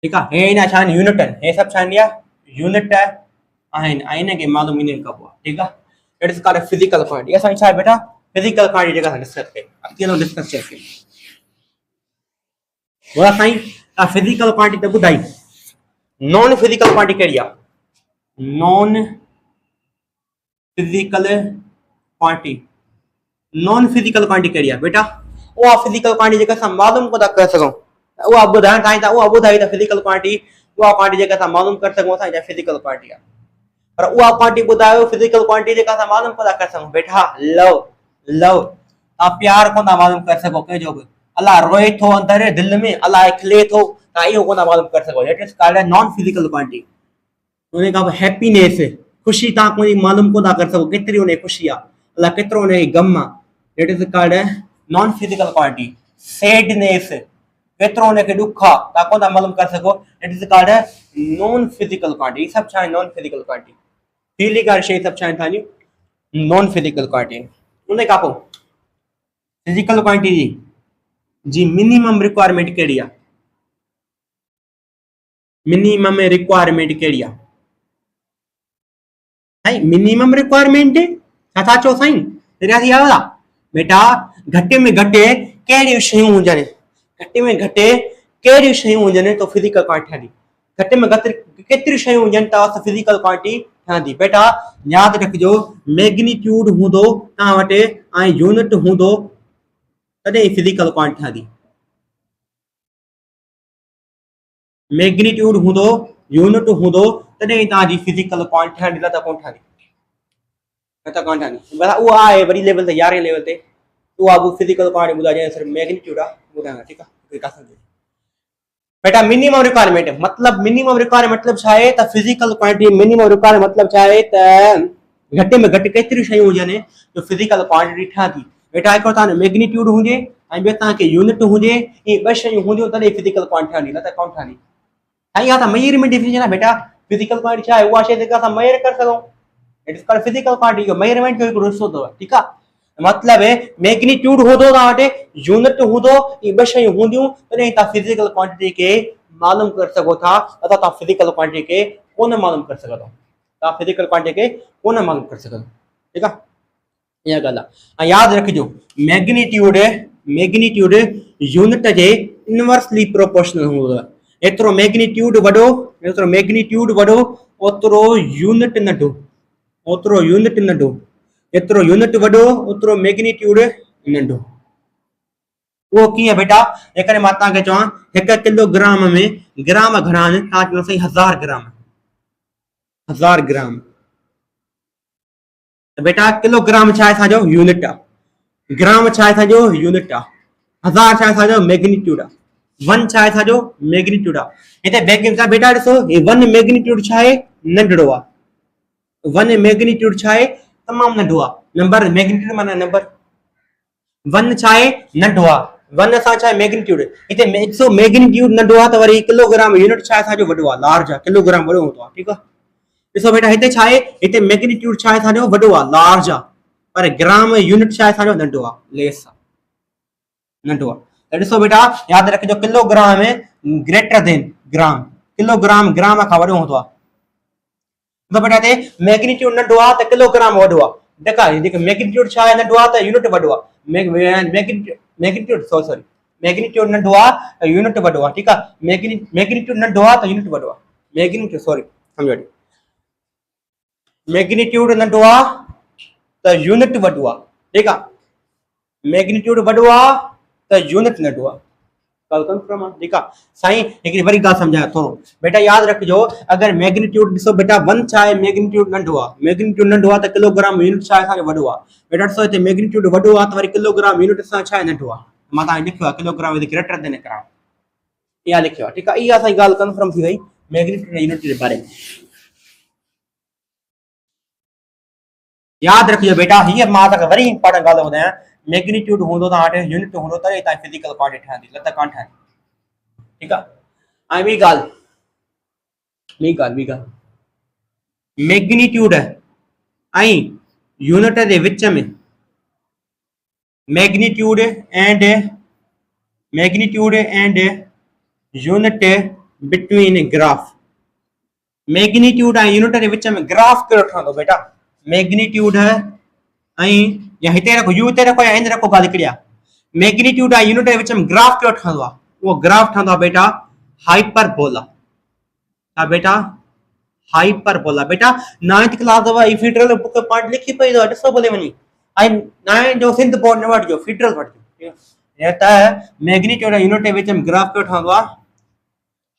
Speaker 1: ठीक है। हे ना छान यूनिट है, हे सब छान या यूनिट है आइन आइन के मालूम इन का हुआ, ठीक है। It is called physical quantity. ये साइन साहब बेटा फिजिकल क्वांटिटी जगह डिस्कस के अकेलो डिस्कस करके वो साइन फिजिकल क्वांटिटी तो बुधाई नॉन फिजिकल क्वांटिटी करिया non physical quantity non physical quantity करिया बेटा वो फिजिकल क्वांटिटी जगह मालूम को कर सको वो आप बुधाई ताई ता वो बुधाई ता फिजिकल क्वांटिटी वो क्वांटिटी जगह मालूम कर सको सा फिजिकल क्वांटिटी पर वो क्वांटिटी बुधायो फिजिकल क्वांटिटी जगह मालूम को कर सको बेटा लव लव आप प्यार को ना मालूम कर सको के जो अल्लाह रोए थो अंदर दिल में अल्लाह खिले थो ता इहो को ना मालूम कर सको that is called non physical quantity. उन्हें कहा हैप्पीनेस खुशी ता कोई मालूम को ना कर सको कितरी उन्हें खुशी आ अल्लाह कितरो उन्हें गम आ that is called non physical quantity. Sadness कितरो उन्हें के दुख आ ता को ना मालूम कर सको that is called non physical quantity. सब चाहे नॉन फिजिकल क्वांटिटी फीलिंग का शे सब चाहे थानी नॉन फिजिकल क्वांटिटी। उन्हें कहा फिजिकल क्वांटिटी जी मिनिमम रिक्वायरमेंट केड़ी आ मिनिमम रिक्वायरमेंट केड़ी आ साईं मिनिमम रिक्वायरमेंट छा चो साईं तेरे आला बेटा घटे में घटे केड़ी शयूं हुजन घटे में घटे केड़ी शयूं हुजन तो फिजिकल क्वांटिटी ठहंदी घटे में घटे केतरी शयूं हुजन तो फिजिकल क्वांटिटी ठहंदी। बेटा याद रखजो मैग्नीट्यूड हुंदो ता वटे ऐं यूनिट हुंदो तदे फिजिकल क्वांटिटी ठहंदी। मैग्नीट्यूड हुंदो यूनिट हुंदो तदे ताजी फिजिकल क्वांटिटी ठहंदी लता कोन ठहंदी लता कोन ठहंदी बस वो आहे बड़ी लेवल ते 11 लेवल ते वो अब फिजिकल क्वांटिटी बुधा जाए सिर्फ मैग्नीट्यूड आ बुधा ठीक है का समझ बेटा मिनिमम रिक्वायरमेंट मिनिमम रिक्वायरमेंट मतलब छाए त फिजिकल क्वांटिटी मिनिमम रिक्वायरमेंट मतलब छाए त घटे में घट केतरी शयूं हुजन तो फिजिकल क्वांटिटी ठहंदी। बेटा हिकिड़ो तव्हां मैग्नीट्यूड हुजे ऐं ॿियो तव्हांखे यूनिट हुजे इहे ॿ शयूं हूंदियूं तॾहिं फिजिकल क्वांटिटी ठहंदी न त कोन ठहंदी। साईं इहा त मेजरमेंट डिफिनेशन आहे बेटा फिजिकल क्वांटिटी छा आहे उहा शइ जेका असां मेजर करे सघूं it is called physical quantity जो मेजरमेंट जो हिकिड़ो हिस्सो अथव ठीकु आहे। मतलब मैग्नीट्यूड हूंदो तव्हां वटि यूनिट हूंदो इहे ॿ शयूं हूंदियूं तॾहिं तव्हां फिजिकल क्वांटिटी खे मालूम करे सघो था अथवा तव्हां फिजिकल क्वांटिटी खे कोन मालूम करे सघो था तव्हां फिजिकल क्वांटिटी खे कोन मालूम करे सघो ठीकु आहे इहा ॻाल्हि आहे। ऐं यादि रखिजो मैग्नीट्यूड यूनिट जे इनवर्सली प्रोपोर्शनल हूंदो आहे। एतिरो मैग्नीट्यूड वॾो ओतिरो यूनिट नंढो एतिरो यूनिट वॾो ओतिरो मैग्नीट्यूड नंढो। वो कीअं बेटा जेकॾहिं मां तव्हांखे चवां 1 किलोग्राम में ग्राम घणा आहिनि तव्हां चवंदो साईं 1000 ग्राम बेटा किलोग्राम छा आहे असांजो यूनिट आहे ग्राम छा आहे असांजो यूनिट आहे 1000 छा आहे असांजो मैग्नीट्यूड आहे 1 छा आहे असांजो मैग्नीट्यूड आहे हिते बेटा ॾिसो हे 1 मैग्नीट्यूड छा आहे नंढड़ो आहे 1 मैग्नीट्यूड छा आहे तमामु नंढो आहे नंबर मैग्नीट्यूड माना नंबर 1 छा आहे नंढो आहे 1 सां छा आहे मैग्नीट्यूड हिते मैग्नीट्यूड नंढो आहे त वरी किलोग्राम यूनिट छा आहे असांजो वॾो आहे लार्ज आहे किलोग्राम वॾो हूंदो आहे ठीकु आहे। ॾिसो बेटा हिते छा आहे हिते मैग्नीट्यूड छा आहे असांजो वॾो आहे लार्ज आहे पर ग्राम यूनिट छा आहे असांजो नंढो आहे लेस आहे नंढो आहे त ॾिसो बेटा यादि रखिजो kilogram greater than gram kilogram gram खां वॾो हूंदो आहे तो बेटा हिते मैग्नीट्यूड नंढो आहे त किलोग्राम वॾो आहे देखा जेके मैग्नीट्यूड छा आहे नंढो आहे त यूनिट वॾो आहे मैग्नीट्यूड नंढो आहे त यूनिट वॾो आहे ठीकु आहे मैग्नीट्यूड नंढो आहे त यूनिट वॾो आहे सम्झो मैग्नीट्यूड नंढो आहे त यूनिट वॾो आहे ठीकु आहे मैग्नीट्यूड वॾो आहे त यूनिट नंढो आहे कंफर्म आहे ठीकु आहे। साईं हिकिड़ी वरी ॻाल्हि सम्झायो थोरो बेटा यादि रखिजो अगरि मैग्नीट्यूड ॾिसो बेटा 1 छा आहे मैग्नीट्यूड नंढो आहे त किलोग्राम यूनिट छा आहे असांजो वॾो आहे बेटा ॾिसो हिते मैग्नीट्यूड वॾो आहे त वरी किलोग्राम यूनिट सां छा आहे नंढो आहे मां तव्हांखे लिखियो आहे किलोग्राम इज ग्रेटर देन ग्राम इहा लिखियो आहे ठीकु आहे इहा असांजी ॻाल्हि कंफर्म थी वई मैग्नीट्यूड यूनिट जे बारे में। यादि रखिजो बेटा हीअ मां तव्हांखे वरी इंपॉर्टेंट ॻाल्हि ॿुधायां मैग्नीट्यूड हूंदो तव्हां वटि यूनिट हूंदो तॾहिं तव्हां फिजिकल क्वांटिटी ठहंदी न त कान ठहंदी ठीकु आहे। ऐं ॿी ॻाल्हि मैग्नीट्यूड ऐं यूनिट जे विच में magnitude and magnitude and unit between graph. Magnitude ऐं यूनिट जे विच में ग्राफ कहिड़ो ठहंदो बेटा? मैग्नीट्यूड ऐं या हिते रखो, यू हिते रखो या हिन रखो, ॻाल्हि हिकिड़ी आहे। मैग्नीट्यूड ऐं यूनिट जे विच में ग्राफ कहिड़ो ठहंदो आहे? उहो ग्राफ ठहंदो आहे बेटा हाइपरबोला। हा बेटा हाइपरबोला। बेटा 9th क्लास दवा ई फेडरल बुक पार्ट लिखी पई अथव, ॾिसो भले वञी। ऐं 9 जो सिंध बोर्ड न वठिजो, फेडरल वठिजो। या त मैग्नीट्यूड ऐं यूनिट जे विच में ग्राफ कहिड़ो ठहंदो आहे?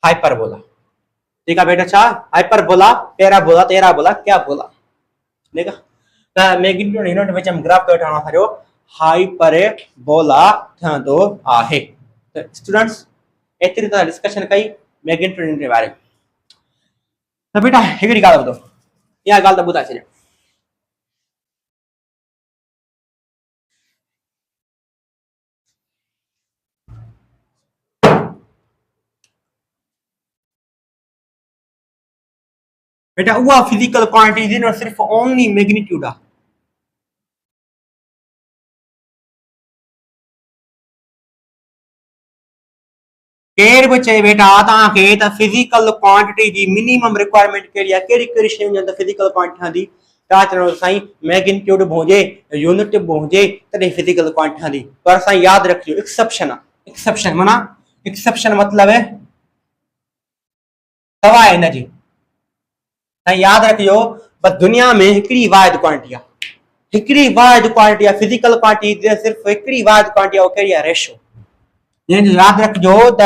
Speaker 1: हाइपरबोला। ठीक है बेटा, छा हाइपरबोला, पैराबोला, तेराबोला, क्या बोला? ठीक है, त मैग्नीट्यूड यूनिट विच में ग्राफ कहिड़ो ठहंदो आहे? हाइपरबोला ठहंदो आहे। त स्टूडेंट्स एतिरी तरह डिस्कशन कई मैग्नीट्यूड यूनिट जे बारे में। त बेटा हिकिड़ी ॻाल्हि ॿुधो, इहा ॻाल्हि त ॿुधाए छॾियो। बेटा उहा फिजिकल क्वांटिटी जिन सिर्फ ओनली मैग्नीट्यूड आहे। केर भी चए बेटा तव्हांखे त फिजिकल क्वांटिटी जी मिनिमम रिक्वायरमेंट कहिड़ी आहे, कहिड़ी कहिड़ी शयूं आहिनि त फिजिकल क्वांटिटी ठहंदी? तव्हां चवंदव साईं मैग्नीट्यूड बि हुजे, यूनिट बि हुजे, तॾहिं फिजिकल क्वांटिटी ठहंदी। पर साईं यादि रखिजो एक्सेप्शन आहे। एक्सेप्शन माना एक्सेप्शन मतिलबु सवाइ हिनजी। साईं यादि रखिजो बस दुनिया में हिकिड़ी वाहिद क्वांटिटी आहे, हिकिड़ी वाहिद क्वांटिटी आहे फिजिकल क्वांटिटी, सिर्फ़ हिकिड़ी वाहिद क्वांटिटी आहे, उहो कहिड़ी आहे? रेशो। याद रखिजो त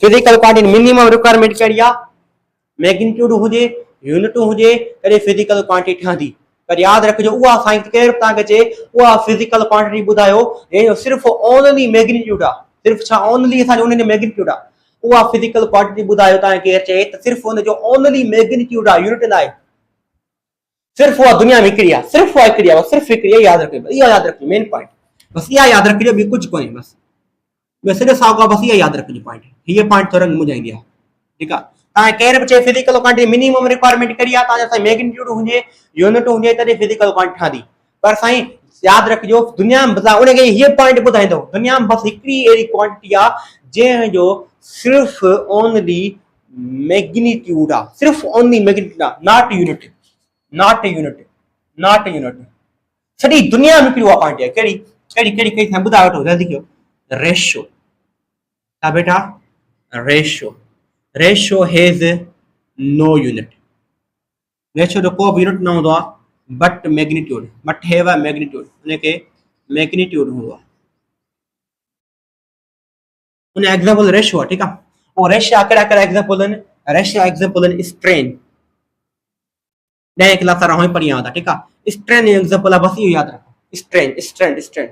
Speaker 1: फिजिकल क्वांटिटी मिनिमम रिक्वायरमेंट कहिड़ी आहे? मैग्नीट्यूड हुजे, यूनिट हुजे, तॾहिं फिजिकल क्वांटिटी ठहंदी। पर याद रखिजो उहा साईं केरु तव्हांखे चए उहा फिजिकल क्वांटिटी ॿुधायो जंहिंजो सिर्फ़ ओनली मैग्नीट्यूड आहे, सिर्फ़ छा ओनली असांजो उन जो मैग्नीट्यूड आहे, उहा फिजिकल क्वांटिटी ॿुधायो तव्हांखे केरु चए त सिर्फ़ उनजो ओनली मैग्नीट्यूड आहे, यूनिट लाइ सिर्फ़ उहा दुनिया में हिकिड़ी आहे, सिर्फ़ उहा हिकिड़ी आहे, सिर्फ़ हिकिड़ी। यादि रखिजो, इहा यादि रखिजो मेन पॉइंट, बस इहा यादि रखिजो, ॿी कुझु कोन्हे बस। सॼो साॻियो बस इहा यादि रखिजो पॉइंट, हीअ पॉइंट थोरो मुंझाईंदी आहे। ठीकु आहे, तव्हां केर बि चए फिजिकल क्वांटिटी मिनिमम रिक्वायरमेंट कहिड़ी आहे? तव्हांजो साईं मैग्नीट्यूड हुजे, यूनिट हुजे, तॾहिं फिजिकल क्वांटिटी ठहंदी। पर साईं यादि रखिजो दुनिया में बदिलाव उनखे हीअ पॉइंट ॿुधाईंदो, दुनिया में बसि हिकिड़ी अहिड़ी क्वांटिटी आहे जंहिंजो सिर्फ़ ओनली मैग्नीट्यूड आहे, सिर्फ़ ओनली मैग्नीट्यूड आहे, not unit, not unit, not unit. सॼी दुनिया में हिकिड़ी उहा क्वांटिटी आहे। कहिड़ी कहिड़ी कहिड़ी कहिड़ी ॿुधायो वठो जल्दी कयो। रेशो। क्या बेटा? Ratio. Ratio has no unit. Ratio जो को भी यूनिट न होंदो आहे but magnitude, but have a magnitude, उनके मैग्नीट्यूड हूंदो आहे। उन एग्जांपल रेशो आहे। ठीकु आहे, और रेशिया कहिड़ा कहिड़ा एग्जांपल आहिनि? रेशिया एग्जांपल आहिनि स्ट्रेन। 10 क्लास वारा हूं पढ़ी आया था। ठीकु आहे, स्ट्रेन एग्जांपल आहे, बस इहो यादि रखो, स्ट्रेन स्ट्रेन स्ट्रेन।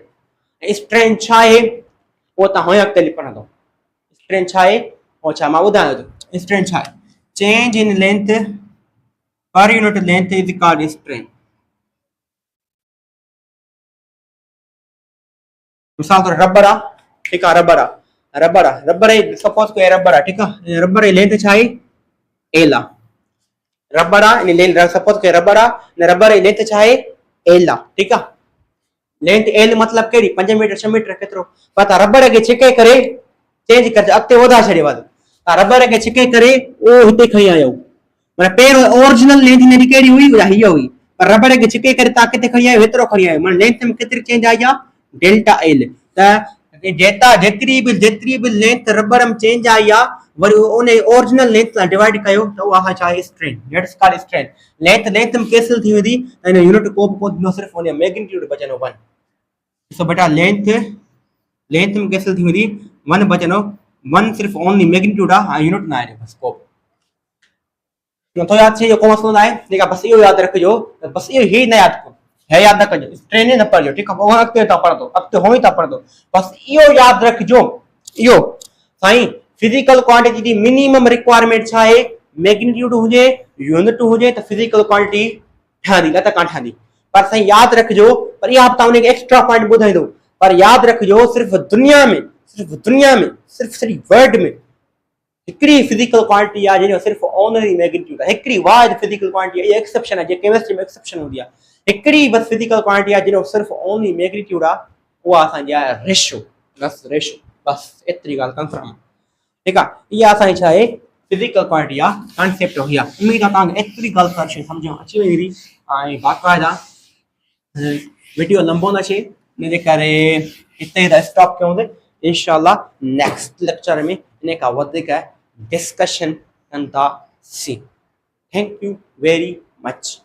Speaker 1: स्ट्रेन छा आहे उहो तव्हां हुन अॻिते पढ़ंदो। स्ट्रेन छा आहे उहो छा मां ॿुधायां थो। स्ट्रेन छा आहे? Change in length per unit length is called strain. मिसाल तौर रबर आहे, ठीकु आहे, रबर आहे, रबर आहे, रबर जी सपोज कोई रबर आहे, ठीकु आहे, रबर जी लेंथ छा आहे? एल आहे। रबर आहे इन लेंथ, सपोज कोई रबर आहे, इन रबर जी लेंथ छा आहे? एल आहे। ठीकु आहे, लेंथ एल मतिलबु कहिड़ी? 5 मीटर 6 मीटर केतिरो? पर तव्हां रबर खे छिके करे चेंज करे अॻिते वधाए छॾियो आहे, तव्हां रबर खे छिके करे उहो हिते खणी आयो, माना पहिरियों ओरिजिनल लेंथ हिनजी कहिड़ी हुई? हीअ हुई, पर रबर खे छिके करे तव्हां किथे खणी आयो? हेतिरो खणी आयो, माना लेंथ में केतिरी चेंज आई आहे? Delta L. त जेतिरी बि लेंथ रबर में चेंज आई आहे वरी उन ओरिजिनल लेंथ सां डिवाइड कयो त उहा छा आहे? Strain. That's called strain. Length length में कैंसिल थी वेंदी त हिन यूनिट को बि कोन थींदो, सिर्फ़ु उन मैग्नीट्यूड बचंदो 1। ॾिसो बेटा लेंथ लेंथ में कैंसिल थी वेंदी, 1 बचंदो, 1 सिर्फ़ु ओनली मैग्नीट्यूड आहे, यूनिट न आहे बस को नथो यादि थिए, को मसलो न आहे। ठीकु आहे, बसि इहो यादि रखिजो, बसि इहो ई न यादि कयो, है यादि न कजो, स्ट्रेन न पढ़ियो। ठीकु आहे, पोइ अॻिते तव्हां पढ़ंदो, अॻिते हो ई तव्हां पढ़ंदो, बसि इहो यादि रखिजो। इहो साईं फिजिकल क्वांटिटी जी मिनिमम रिक्वायरमेंट छा आहे? मैग्नीट्यूड हुजे, यूनिट हुजे त फिजिकल क्वांटिटी ठहंदी, न त कान ठहंदी। पर साईं यादि रखिजो, पर इहा तव्हां उनखे एक्स्ट्रा पॉइंट ॿुधाईंदो, पर यादि रखिजो सिर्फ़ु दुनिया में, सिर्फ़ु सॼी वर्ल्ड में हिकिड़ी फिजिकल क्वांटिटी आहे जंहिंजो सिर्फ़ु ओनली मैग्नीट्यूड आहे, हिकिड़ी वाहिद फिजिकल क्वांटिटी आहे। इहा एक्सेप्शन आहे, जीअं केमिस्ट्री में एक्सेप्शन हूंदी आहे, हिकिड़ी बसि फिजिकल क्वांटिटी आहे जंहिंजो सिर्फ़ु ओनली मैग्नीट्यूड आहे, उहा असांजी आहे रेशो, बसि रेशो। बस एतिरी ॻाल्हि कंफर्म। ठीकु आहे, इहा असांजी छा आहे फिज़िकल क्वांटिटी आहे, कॉन्सेप्ट हुई आहे। उमेद आहे तव्हांखे एतिरी ॻाल्हि हर शइ सम्झ में अची वई हूंदी। ऐं बाक़ाइदा वीडियो लंबो न थिए, इनजे करे हिते त स्टॉप कयूं। इंशाल्लाह नेक्स्ट लेक्चर में इन खां वधीक डिस्कशन कंदासीं। Thank you very much.